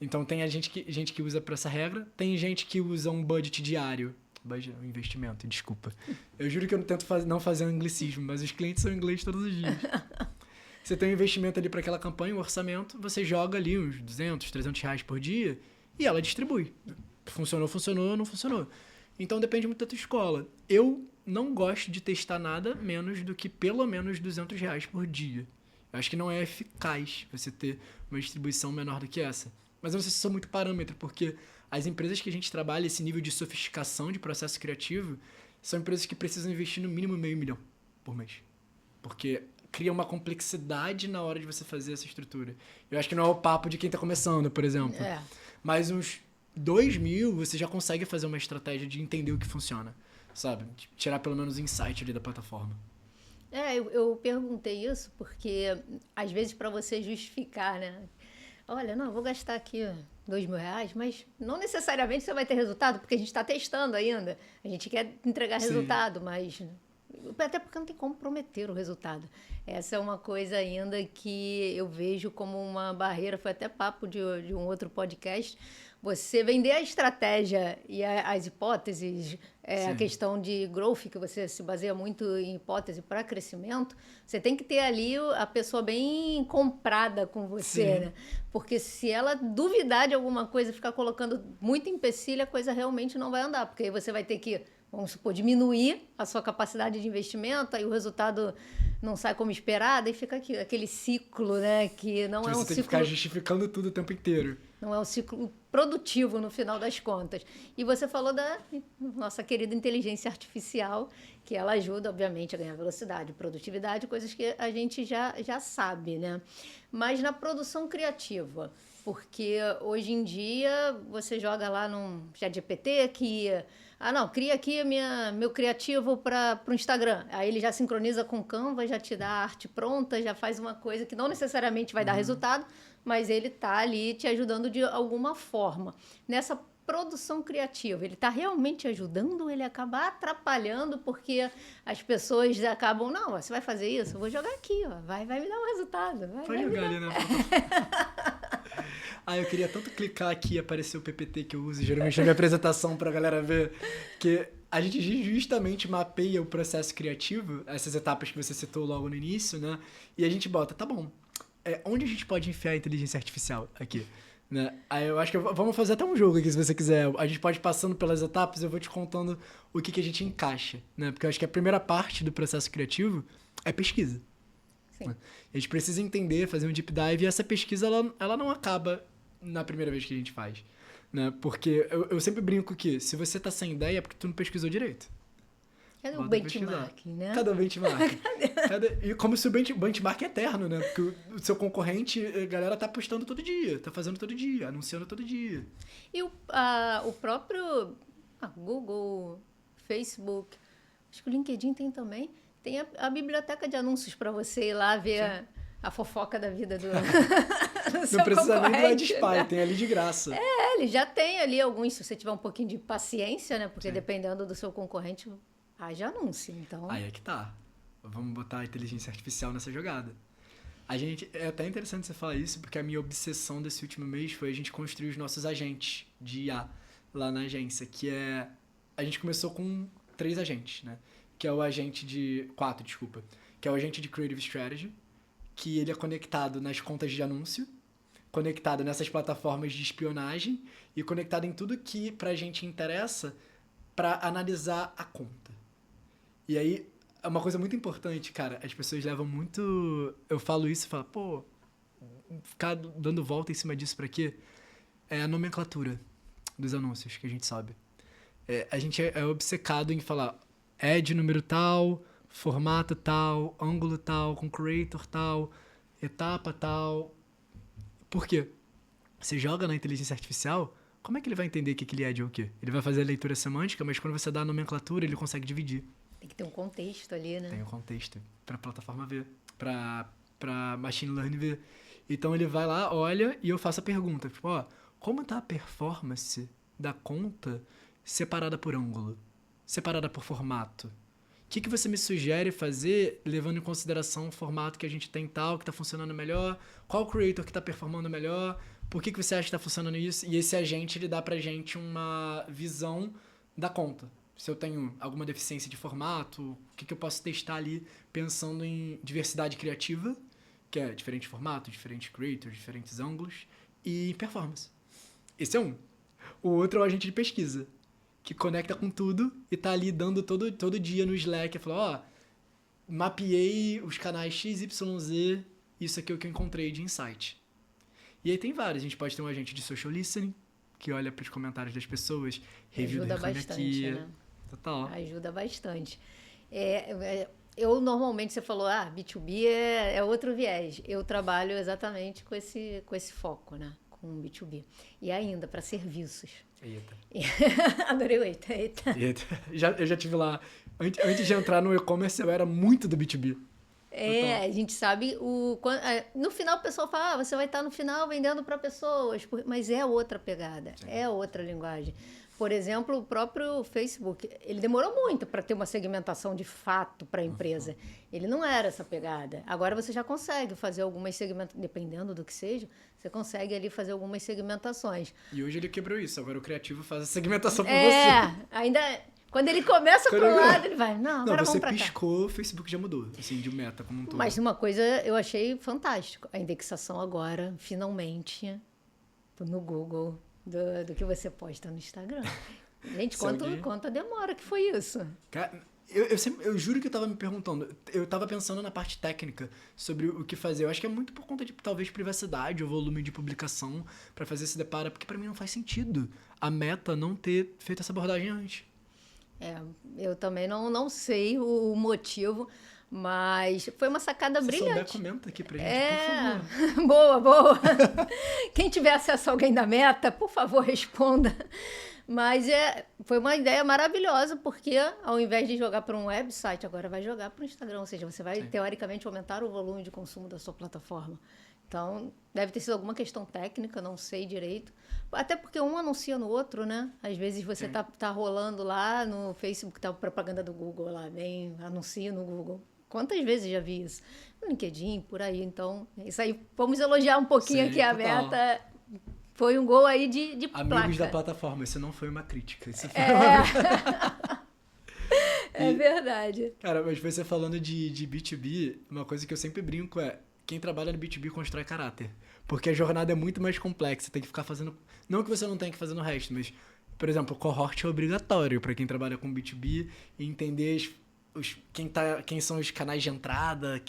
B: Então tem gente que usa para essa regra, tem gente que usa um budget diário. Um investimento, desculpa. Eu juro que eu tento não fazer um anglicismo, mas os clientes são inglês todos os dias. Você tem um investimento ali para aquela campanha, um orçamento, você joga ali uns 200, 300 reais por dia e ela distribui. Funcionou, não funcionou. Então depende muito da tua escola. Eu não gosto de testar nada menos do que pelo menos 200 reais por dia. Eu acho que não é eficaz você ter uma distribuição menor do que essa. Mas eu não sei se isso é muito parâmetro, porque as empresas que a gente trabalha, esse nível de sofisticação de processo criativo, são empresas que precisam investir no mínimo $500 mil por mês. Porque cria uma complexidade na hora de você fazer essa estrutura. Eu acho que não é o papo de quem está começando, por exemplo. Mas uns 2 mil, você já consegue fazer uma estratégia de entender o que funciona, sabe? De tirar pelo menos o insight ali da plataforma.
A: Eu perguntei isso porque, às vezes, para você justificar, né? Olha, não, eu vou gastar aqui 2 mil reais, mas não necessariamente você vai ter resultado, porque a gente está testando ainda. A gente quer entregar resultado, mas... Até porque não tem como prometer o resultado. Essa é uma coisa ainda que eu vejo como uma barreira. Foi até papo de um outro podcast. Você vender a estratégia e as hipóteses, a questão de growth, que você se baseia muito em hipótese para crescimento, você tem que ter ali a pessoa bem comprada com você, né? Porque se ela duvidar de alguma coisa, ficar colocando muito empecilho, a coisa realmente não vai andar. Porque aí você vai ter que, vamos supor, diminuir a sua capacidade de investimento, aí o resultado não sai como esperado, e fica aquele ciclo, né? Que não é um ciclo...
B: Você tem que ficar justificando tudo o tempo inteiro.
A: Não é um ciclo produtivo no final das contas. E você falou da nossa querida inteligência artificial, que ela ajuda, obviamente, a ganhar velocidade, produtividade, coisas que a gente já sabe, né? Mas na produção criativa, Porque hoje em dia você joga lá num ChatGPT que... Ah, não, cria aqui meu criativo para o Instagram. Aí ele já sincroniza com o Canva, já te dá a arte pronta, já faz uma coisa que não necessariamente vai dar resultado, mas ele tá ali te ajudando de alguma forma. Nessa produção criativa, ele está realmente ajudando ou ele acaba atrapalhando porque as pessoas acabam, não, você vai fazer isso? Eu vou jogar aqui, ó, vai me dar um resultado.
B: Pode jogar ali, né? Eu queria tanto clicar aqui e aparecer o PPT que eu uso geralmente na minha apresentação pra galera ver que a gente justamente mapeia o processo criativo, essas etapas que você citou logo no início, né? E a gente bota, tá bom, onde a gente pode enfiar a inteligência artificial aqui? Né? Aí eu acho que vamos fazer até um jogo aqui, se você quiser. A gente pode ir passando pelas etapas, eu vou te contando o que a gente encaixa, né? Porque eu acho que a primeira parte do processo criativo é pesquisa.
A: Sim.
B: A gente precisa entender, fazer um deep dive, e essa pesquisa ela não acaba na primeira vez que a gente faz, né? Porque eu sempre brinco que se você tá sem ideia é porque tu não pesquisou direito.
A: Cadê o benchmark, né?
B: Cadê o benchmark? E como se o benchmark é eterno, né? Porque o seu concorrente, a galera tá postando todo dia, tá fazendo todo dia, anunciando todo dia.
A: E o próprio Google, Facebook, acho que o LinkedIn tem também, tem a biblioteca de anúncios para você ir lá ver a fofoca da vida do
B: Não precisa nem do AdSpy, né? Tem ali de graça.
A: Ele já tem ali alguns, se você tiver um pouquinho de paciência, né? Porque dependendo do seu concorrente, haja anúncio, então...
B: Aí é que tá. Vamos botar a inteligência artificial nessa jogada. É até interessante você falar isso, porque a minha obsessão desse último mês foi a gente construir os nossos agentes de IA lá na agência, que é... A gente começou com 3 agentes, né? Que é o agente de... 4, desculpa. Que é o agente de Creative Strategy, que ele é conectado nas contas de anúncio, conectado nessas plataformas de espionagem e conectado em tudo que pra gente interessa pra analisar a conta. E aí, é uma coisa muito importante, cara, as pessoas levam muito... Eu falo isso e falo, pô, ficar dando volta em cima disso pra quê? É a nomenclatura dos anúncios que a gente sabe. A gente é obcecado em falar ad número tal, formato tal, ângulo tal, com creator tal, etapa tal. Por quê? Você joga na inteligência artificial, como é que ele vai entender que aquele ad é o quê? Ele vai fazer a leitura semântica, mas quando você dá a nomenclatura, ele consegue dividir.
A: Tem que ter um contexto ali, né?
B: Tem um contexto para a plataforma ver, para machine learning ver. Então ele vai lá, olha e eu faço a pergunta, tipo, como tá a performance da conta separada por ângulo, separada por formato? O que você me sugere fazer levando em consideração o formato que a gente tem tal, que está funcionando melhor? Qual creator que está performando melhor? Por que você acha que está funcionando isso? E esse agente ele dá pra gente uma visão da conta. Se eu tenho alguma deficiência de formato, o que eu posso testar ali pensando em diversidade criativa, que é diferente formato, diferentes creators, diferentes ângulos, e performance. Esse é um. O outro é o agente de pesquisa, que conecta com tudo e tá ali dando todo dia no Slack e fala, mapeei os canais XYZ, isso aqui é o que eu encontrei de insight. E aí tem vários, a gente pode ter um agente de social listening, que olha para os comentários das pessoas, review da
A: bastante, né?
B: Total.
A: Ajuda bastante. Eu normalmente, você falou, B2B é outro viés. Eu trabalho exatamente com esse foco, né? Com B2B. E ainda para serviços.
B: Eita.
A: Adorei o eita.
B: Eu já tive lá. Antes de entrar no e-commerce, eu era muito do B2B.
A: A gente sabe no final o pessoal fala, você vai estar no final vendendo para pessoas, mas é outra pegada, sim, é outra linguagem. Por exemplo, o próprio Facebook, ele demorou muito para ter uma segmentação de fato para a empresa. Ele não era essa pegada. Agora você já consegue fazer algumas segmentações, dependendo do que seja, você consegue ali fazer algumas segmentações.
B: E hoje ele quebrou isso, agora o criativo faz a segmentação por você.
A: Ainda... Quando ele começa pro lado, ele vai, agora vamos pra cá.
B: Você piscou, o Facebook já mudou, assim, de meta como um todo.
A: Mas uma coisa eu achei fantástico, a indexação agora, finalmente, no Google, do que você posta no Instagram. Gente, quanto demora que foi isso?
B: Cara, eu juro que eu tava me perguntando, eu tava pensando na parte técnica sobre o que fazer. Eu acho que é muito por conta de, talvez, privacidade ou volume de publicação pra fazer esse deparo, porque pra mim não faz sentido a Meta não ter feito essa abordagem antes.
A: Eu também não sei o motivo, Mas foi uma sacada
B: Se
A: brilhante.
B: souber, comenta aqui pra gente, por favor.
A: Boa, boa. Quem tiver acesso a alguém da Meta, por favor, responda. Mas foi uma ideia maravilhosa, porque ao invés de jogar para um website, agora vai jogar para o Instagram. Ou seja, você vai, teoricamente, aumentar o volume de consumo da sua plataforma. Então, deve ter sido alguma questão técnica, não sei direito. Até porque um anuncia no outro, né? Às vezes você tá rolando lá no Facebook, tá a propaganda do Google lá, vem, anuncia no Google. Quantas vezes já vi isso? No LinkedIn, por aí. Então, isso aí, vamos elogiar um pouquinho aqui a Meta. Foi um gol aí de placa.
B: Amigos da plataforma, isso não foi uma crítica. Isso foi
A: É verdade.
B: Cara, mas você falando de B2B, uma coisa que eu sempre brinco é quem trabalha no B2B constrói caráter. Porque a jornada é muito mais complexa. Você tem que ficar fazendo... Não que você não tenha que fazer no resto, mas, por exemplo, o cohort é obrigatório para quem trabalha com B2B e entender quem são os canais de entrada,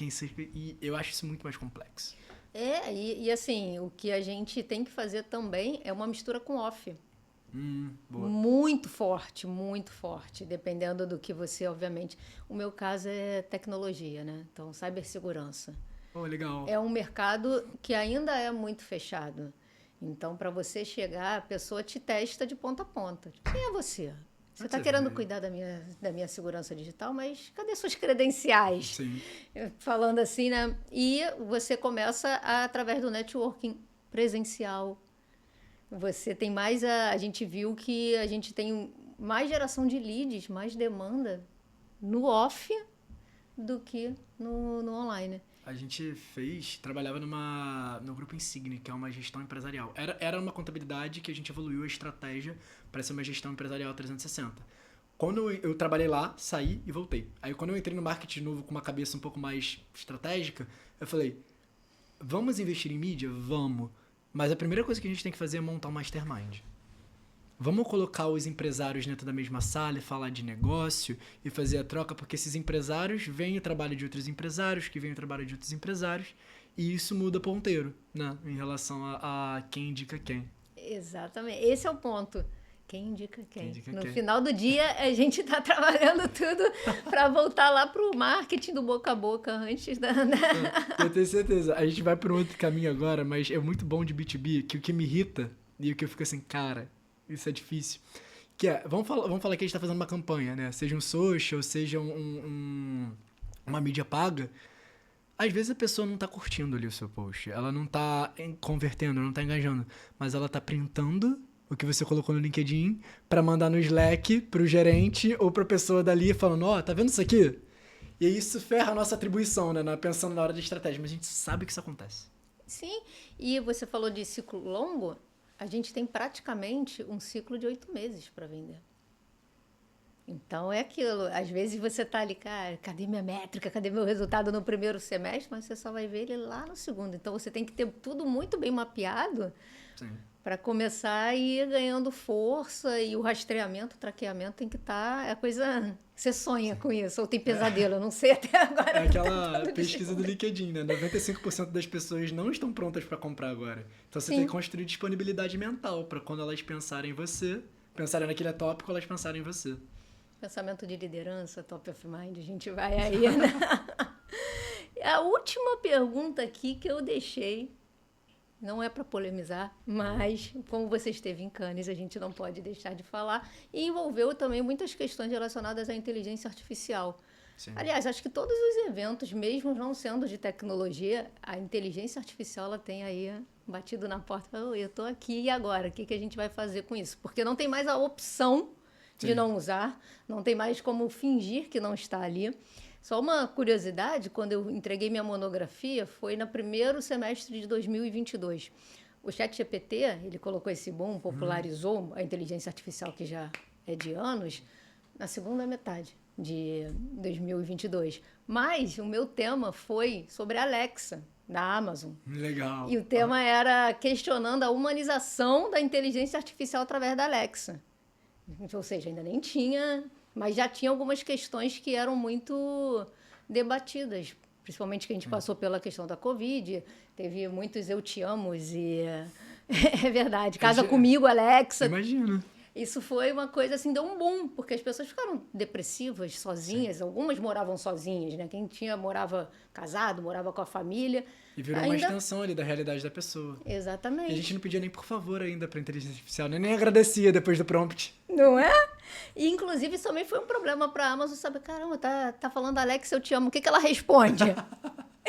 B: e eu acho isso muito mais complexo.
A: E assim, o que a gente tem que fazer também é uma mistura com off.
B: Boa.
A: Muito forte, dependendo do que você, obviamente... O meu caso é tecnologia, né? Então, cibersegurança.
B: Legal.
A: É um mercado que ainda é muito fechado. Então, para você chegar, a pessoa te testa de ponta a ponta. Quem é você? Você está querendo cuidar da minha segurança digital, mas cadê suas credenciais?
B: Sim.
A: Falando assim, né? E você começa através do networking presencial. Você tem mais... A gente viu que a gente tem mais geração de leads, mais demanda no off do que no online.
B: A gente trabalhava no Grupo Insigne, que é uma gestão empresarial. Era uma contabilidade que a gente evoluiu a estratégia para ser uma gestão empresarial 360. Quando eu trabalhei lá, saí e voltei. Aí quando eu entrei no marketing de novo com uma cabeça um pouco mais estratégica, eu falei, vamos investir em mídia? Vamos. Mas a primeira coisa que a gente tem que fazer é montar um mastermind. Vamos colocar os empresários dentro da mesma sala e falar de negócio e fazer a troca, porque esses empresários veem o trabalho de outros empresários, que veem o trabalho de outros empresários, e isso muda ponteiro, né? Em relação a quem indica quem.
A: Exatamente. Esse é o ponto. Quem indica quem? No final do dia, a gente está trabalhando tudo para voltar lá para o marketing do boca a boca antes da...
B: Eu tenho certeza. A gente vai para um outro caminho agora, mas é muito bom de B2B, que o que me irrita e o que eu fico assim, cara... Isso é difícil. Que vamos falar que a gente está fazendo uma campanha, né? Seja um social, seja uma mídia paga. Às vezes a pessoa não está curtindo ali o seu post. Ela não está convertendo, não está engajando. Mas ela está printando o que você colocou no LinkedIn para mandar no Slack pro gerente ou pra pessoa dali falando, tá vendo isso aqui? E isso ferra a nossa atribuição, né? Pensando na hora de estratégia. Mas a gente sabe que isso acontece.
A: Sim. E você falou de ciclo longo. A gente tem praticamente um ciclo de 8 meses para vender. Então, é aquilo. Às vezes você está ali, cara, cadê minha métrica? Cadê meu resultado no primeiro semestre? Mas você só vai ver ele lá no segundo. Então, você tem que ter tudo muito bem mapeado para começar a ir ganhando força. E o rastreamento, o traqueamento tem que estar... É coisa... Você sonha com isso, ou tem pesadelo, eu não sei até agora.
B: É aquela pesquisa do LinkedIn, né? 95% das pessoas não estão prontas para comprar agora. Então você tem que construir disponibilidade mental para quando elas pensarem em você, pensarem naquele tópico, elas pensarem em você.
A: Pensamento de liderança, top of mind, a gente vai aí, né? A última pergunta aqui que eu deixei, não é para polemizar, mas como você esteve em Cannes, a gente não pode deixar de falar, e envolveu também muitas questões relacionadas à inteligência artificial. Sim. Aliás, acho que todos os eventos, mesmo não sendo de tecnologia, a inteligência artificial ela tem aí batido na porta, eu estou aqui e agora, o que a gente vai fazer com isso? Porque não tem mais a opção de não usar, não tem mais como fingir que não está ali. Só uma curiosidade, quando eu entreguei minha monografia, foi no primeiro semestre de 2022. O ChatGPT, ele colocou esse boom, popularizou a inteligência artificial, que já é de anos, na segunda metade de 2022. Mas o meu tema foi sobre a Alexa, da Amazon.
B: Legal.
A: E o tema era questionando a humanização da inteligência artificial através da Alexa. Ou seja, ainda nem tinha... Mas já tinha algumas questões que eram muito debatidas, principalmente que a gente passou pela questão da Covid, teve muitos eu te amos e é verdade, casa comigo, Alexa.
B: Imagina.
A: Isso foi uma coisa assim, deu um boom, porque as pessoas ficaram depressivas, sozinhas, algumas moravam sozinhas, né? Quem morava casado, morava com a família.
B: E virou uma extensão ali da realidade da pessoa.
A: Exatamente.
B: E a gente não pedia nem por favor ainda pra inteligência artificial, né? Nem agradecia depois do prompt.
A: Não é? E, inclusive, isso também foi um problema para a Amazon, sabe? Caramba, tá falando Alexa, eu te amo. O que ela responde?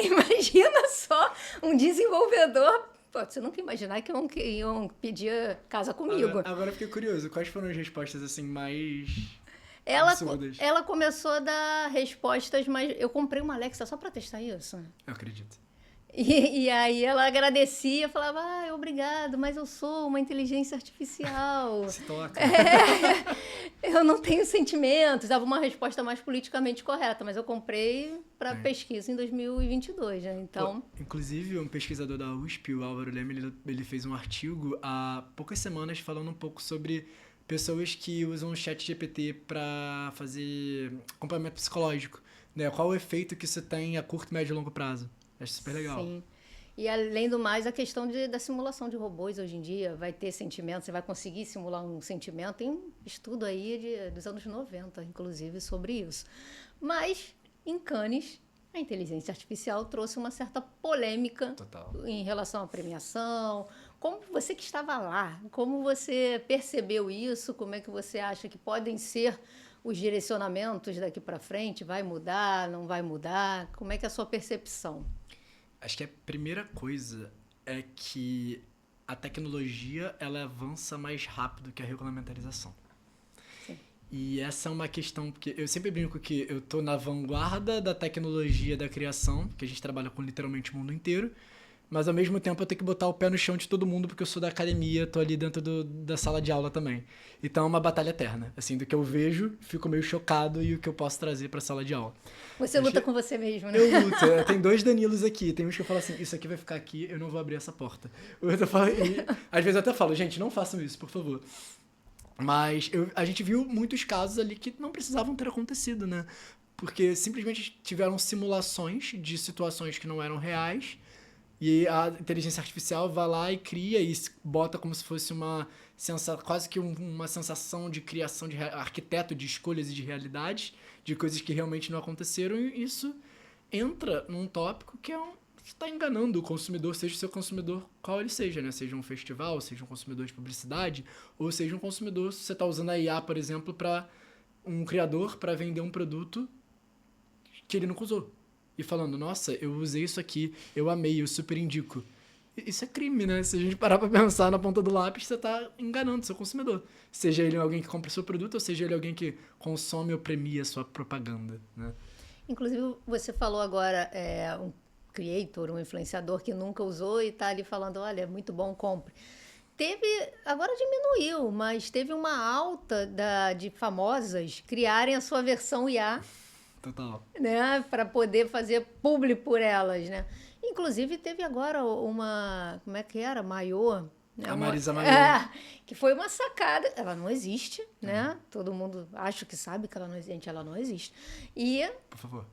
A: Imagina só um desenvolvedor. Pô, você nunca imaginar que iam pedir casa comigo.
B: Agora eu fiquei curioso. Quais foram as respostas, assim, mais absurdas?
A: Ela começou a dar respostas, mas eu comprei uma Alexa só para testar isso.
B: Eu acredito.
A: E aí ela agradecia, falava, obrigado, mas eu sou uma inteligência artificial.
B: Se toca.
A: Eu não tenho sentimentos. Dava uma resposta mais politicamente correta, mas eu comprei para pesquisa em 2022, né? Então...
B: Pô, inclusive, um pesquisador da USP, o Álvaro Leme, ele fez um artigo há poucas semanas falando um pouco sobre pessoas que usam o ChatGPT para fazer acompanhamento psicológico, né? Qual o efeito que isso tem a curto, médio e longo prazo. Acho super legal.
A: Sim. E, além do mais, a questão da simulação de robôs hoje em dia. Vai ter sentimentos, você vai conseguir simular um sentimento. Tem um estudo aí dos anos 90, inclusive, sobre isso. Mas, em Cannes, a inteligência artificial trouxe uma certa polêmica em relação à premiação. Como você que estava lá, como você percebeu isso? Como é que você acha que podem ser os direcionamentos daqui para frente? Vai mudar, não vai mudar? Como é que é a sua percepção?
B: Acho que a primeira coisa é que a tecnologia ela avança mais rápido que a regulamentarização.
A: Sim.
B: E essa é uma questão, porque eu sempre brinco que eu tô na vanguarda da tecnologia da criação, que a gente trabalha com literalmente o mundo inteiro, mas ao mesmo tempo eu tenho que botar o pé no chão de todo mundo, porque eu sou da academia, tô ali dentro da sala de aula também. Então é uma batalha eterna, assim, do que eu vejo, fico meio chocado e o que eu posso trazer pra sala de aula.
A: Você luta com você mesmo, né?
B: Eu luto, tem 2 Danilos aqui, tem uns que eu falo assim, isso aqui vai ficar aqui, eu não vou abrir essa porta. Às vezes eu até falo, gente, não façam isso, por favor. Mas a gente viu muitos casos ali que não precisavam ter acontecido, né? Porque simplesmente tiveram simulações de situações que não eram reais, e a inteligência artificial vai lá e cria e bota como se fosse quase que uma sensação de criação de arquiteto de escolhas e de realidades, de coisas que realmente não aconteceram, e isso entra num tópico que está enganando o consumidor, seja o seu consumidor qual ele seja, né? Seja um festival, seja um consumidor de publicidade, ou seja um consumidor, se você está usando a IA, por exemplo, para um criador para vender um produto que ele nunca usou. E falando, nossa, eu usei isso aqui, eu amei, eu super indico. Isso é crime, né? Se a gente parar pra pensar na ponta do lápis, você tá enganando o seu consumidor. Seja ele alguém que compra o seu produto, ou seja ele alguém que consome ou premia a sua propaganda, né?
A: Inclusive, você falou agora um creator, um influenciador que nunca usou e tá ali falando, olha, é muito bom, compre. Agora diminuiu, mas teve uma alta de famosas criarem a sua versão IA.
B: Total.
A: Né, para poder fazer publi por elas, né? Inclusive, teve agora uma... Como é que era? Maiô. Né?
B: A Marisa Maiô.
A: Que foi uma sacada. Ela não existe, né? Todo mundo acha que sabe que ela não existe. Ela não existe. E...
B: Por favor.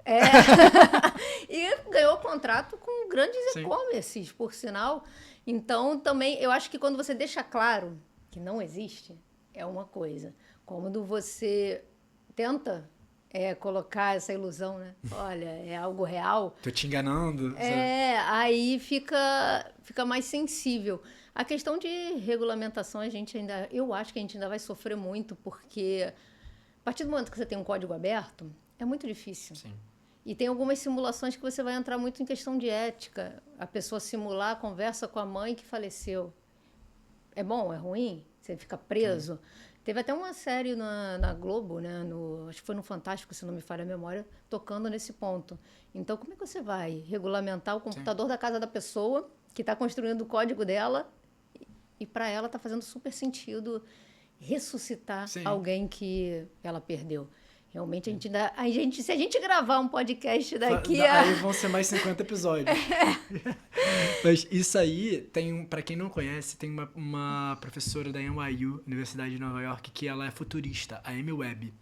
A: E ganhou contrato com grandes e-commerces, por sinal. Então, também, eu acho que quando você deixa claro que não existe, é uma coisa. Quando você tenta... colocar essa ilusão, né? Olha, é algo real.
B: Tô te enganando.
A: Aí fica mais sensível. A questão de regulamentação, eu acho que a gente ainda vai sofrer muito, porque a partir do momento que você tem um código aberto, é muito difícil.
B: Sim.
A: E tem algumas simulações que você vai entrar muito em questão de ética. A pessoa simular a conversa com a mãe que faleceu. É bom? É ruim? Você fica preso? Sim. Teve até uma série na Globo, né? Acho que foi no Fantástico, se não me falha a memória, tocando nesse ponto. Então, como é que você vai regulamentar o computador da casa da pessoa que está construindo o código dela e para ela está fazendo super sentido ressuscitar alguém que ela perdeu? Realmente, se a gente gravar um podcast daqui...
B: Aí vão ser mais 50 episódios. Mas isso aí, pra quem não conhece, tem uma professora da NYU, Universidade de Nova York, que ela é futurista, a Amy Webb.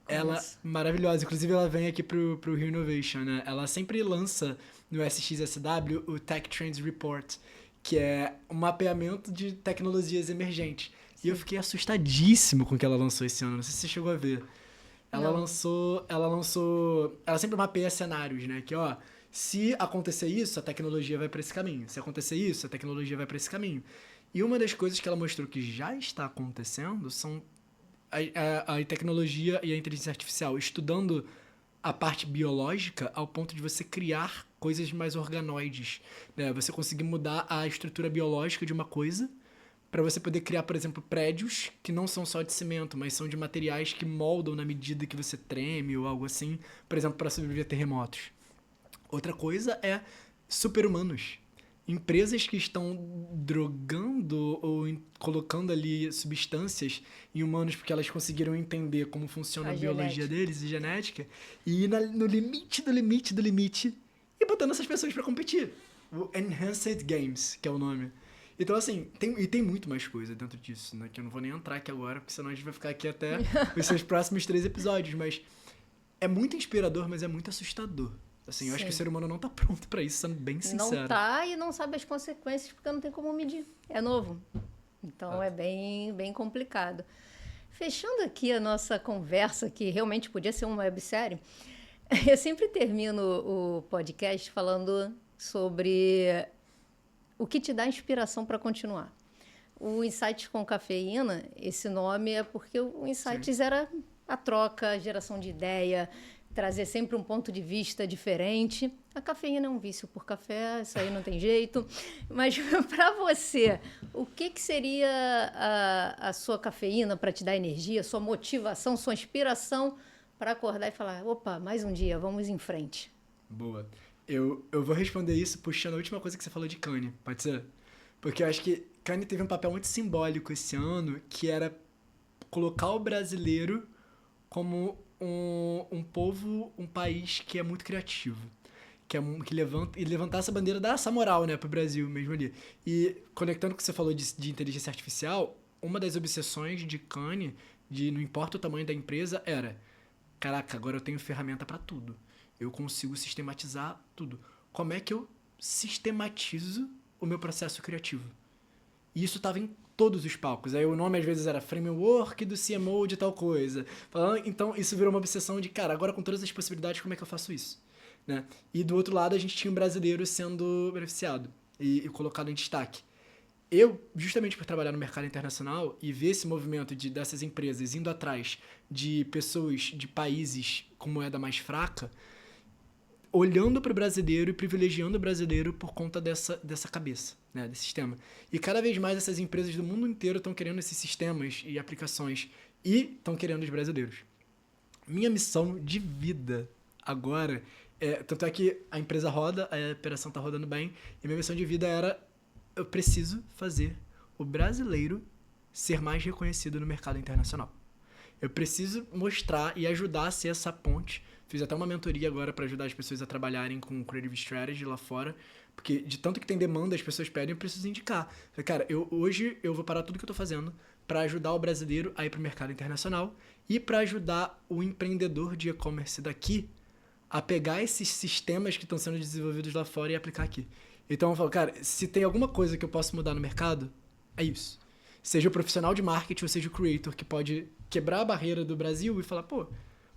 B: Ela, maravilhosa, inclusive ela vem aqui pro Rio Innovation, né? Ela sempre lança no SXSW o Tech Trends Report, que é um mapeamento de tecnologias emergentes. Sim. E eu fiquei assustadíssimo com o que ela lançou esse ano. Não sei se você chegou a ver. Ela sempre mapeia cenários, né? Que, ó, se acontecer isso, a tecnologia vai para esse caminho. Se acontecer isso, a tecnologia vai para esse caminho. E uma das coisas que ela mostrou que já está acontecendo são a tecnologia e a inteligência artificial, estudando a parte biológica ao ponto de você criar coisas mais organoides, né? Você conseguir mudar a estrutura biológica de uma coisa para você poder criar, por exemplo, prédios que não são só de cimento, mas são de materiais que moldam na medida que você treme ou algo assim, por exemplo, para sobreviver a terremotos. Outra coisa é super-humanos. Empresas que estão drogando ou colocando ali substâncias em humanos porque elas conseguiram entender como funciona a biologia deles e genética, e ir no limite do limite do limite e botando essas pessoas para competir. O Enhanced Games, que é o nome. Então, assim, tem muito mais coisa dentro disso, né? Que eu não vou nem entrar aqui agora, porque senão a gente vai ficar aqui até os seus próximos 3 episódios. Mas é muito inspirador, mas é muito assustador. Assim, eu acho que o ser humano não tá pronto pra isso, sendo bem sincero.
A: Não tá e não sabe as consequências porque não tem como medir. É novo. Então é bem complicado. Fechando aqui a nossa conversa, que realmente podia ser uma websérie, eu sempre termino o podcast falando sobre o que te dá inspiração para continuar. O Insights com Cafeína, esse nome é porque o Insights era a troca, a geração de ideia, trazer sempre um ponto de vista diferente. A cafeína é um vício por café, isso aí não tem jeito. Mas para você, o que seria a sua cafeína para te dar energia, sua motivação, sua inspiração para acordar e falar, opa, mais um dia, vamos em frente?
B: Boa. Eu vou responder isso puxando a última coisa que você falou de Kanye, pode ser? Porque eu acho que Kanye teve um papel muito simbólico esse ano, que era colocar o brasileiro como um povo, um país que é muito criativo, que levantar essa bandeira, dar essa moral, né, pro Brasil mesmo ali. E conectando com o que você falou de inteligência artificial, uma das obsessões de Kanye, de não importa o tamanho da empresa, era, caraca, agora eu tenho ferramenta para tudo. Eu consigo sistematizar tudo. Como é que eu sistematizo o meu processo criativo? E isso estava em todos os palcos. Aí o nome às vezes era framework do CMO de tal coisa. Então isso virou uma obsessão de, cara, agora com todas as possibilidades, como é que eu faço isso? Né? E do outro lado a gente tinha um brasileiro sendo beneficiado e colocado em destaque. Eu, justamente por trabalhar no mercado internacional e ver esse movimento dessas empresas indo atrás de pessoas de países com moeda mais fraca, olhando para o brasileiro e privilegiando o brasileiro por conta dessa cabeça, né, desse sistema. E cada vez mais essas empresas do mundo inteiro estão querendo esses sistemas e aplicações e estão querendo os brasileiros. Minha missão de vida agora, tanto é que a empresa roda, a operação está rodando bem, e minha missão de vida era, eu preciso fazer o brasileiro ser mais reconhecido no mercado internacional. Eu preciso mostrar e ajudar a ser essa ponte. Fiz até uma mentoria agora para ajudar as pessoas a trabalharem com Creative Strategy lá fora, porque de tanto que tem demanda, as pessoas pedem, eu preciso indicar. Cara, hoje eu vou parar tudo que eu tô fazendo para ajudar o brasileiro a ir pro mercado internacional e para ajudar o empreendedor de e-commerce daqui a pegar esses sistemas que estão sendo desenvolvidos lá fora e aplicar aqui. Então eu falo, cara, se tem alguma coisa que eu posso mudar no mercado, é isso. Seja o profissional de marketing ou seja o creator que pode quebrar a barreira do Brasil e falar, pô,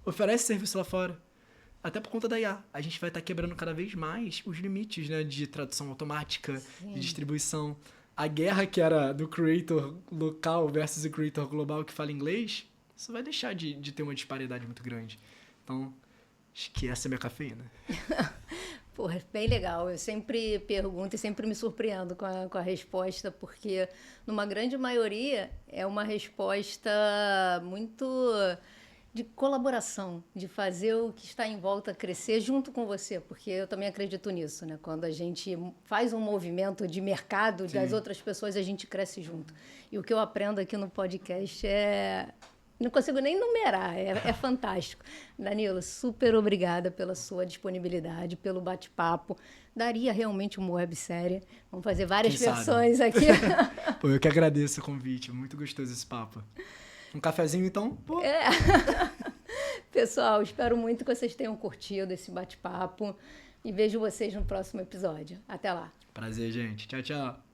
B: oferece serviço lá fora. Até por conta da IA. A gente vai estar quebrando cada vez mais os limites, né, de tradução automática, sim, de distribuição. A guerra que era do creator local versus o creator global que fala inglês, isso vai deixar de ter uma disparidade muito grande. Então, acho que essa é a minha cafeína.
A: Pô, bem legal. Eu sempre pergunto e sempre me surpreendo com a resposta, porque numa grande maioria é uma resposta muito de colaboração, de fazer o que está em volta crescer junto com você, porque eu também acredito nisso, né? Quando a gente faz um movimento de mercado, sim, das outras pessoas, a gente cresce junto. E o que eu aprendo aqui no podcast não consigo nem numerar, é fantástico. Danilo, super obrigada pela sua disponibilidade, pelo bate-papo. Daria realmente uma websérie. Vamos fazer várias versões aqui.
B: Pô, eu que agradeço o convite, muito gostoso esse papo. Um cafezinho, então? Pô.
A: Pessoal, espero muito que vocês tenham curtido esse bate-papo e vejo vocês no próximo episódio. Até lá.
B: Prazer, gente. Tchau, tchau.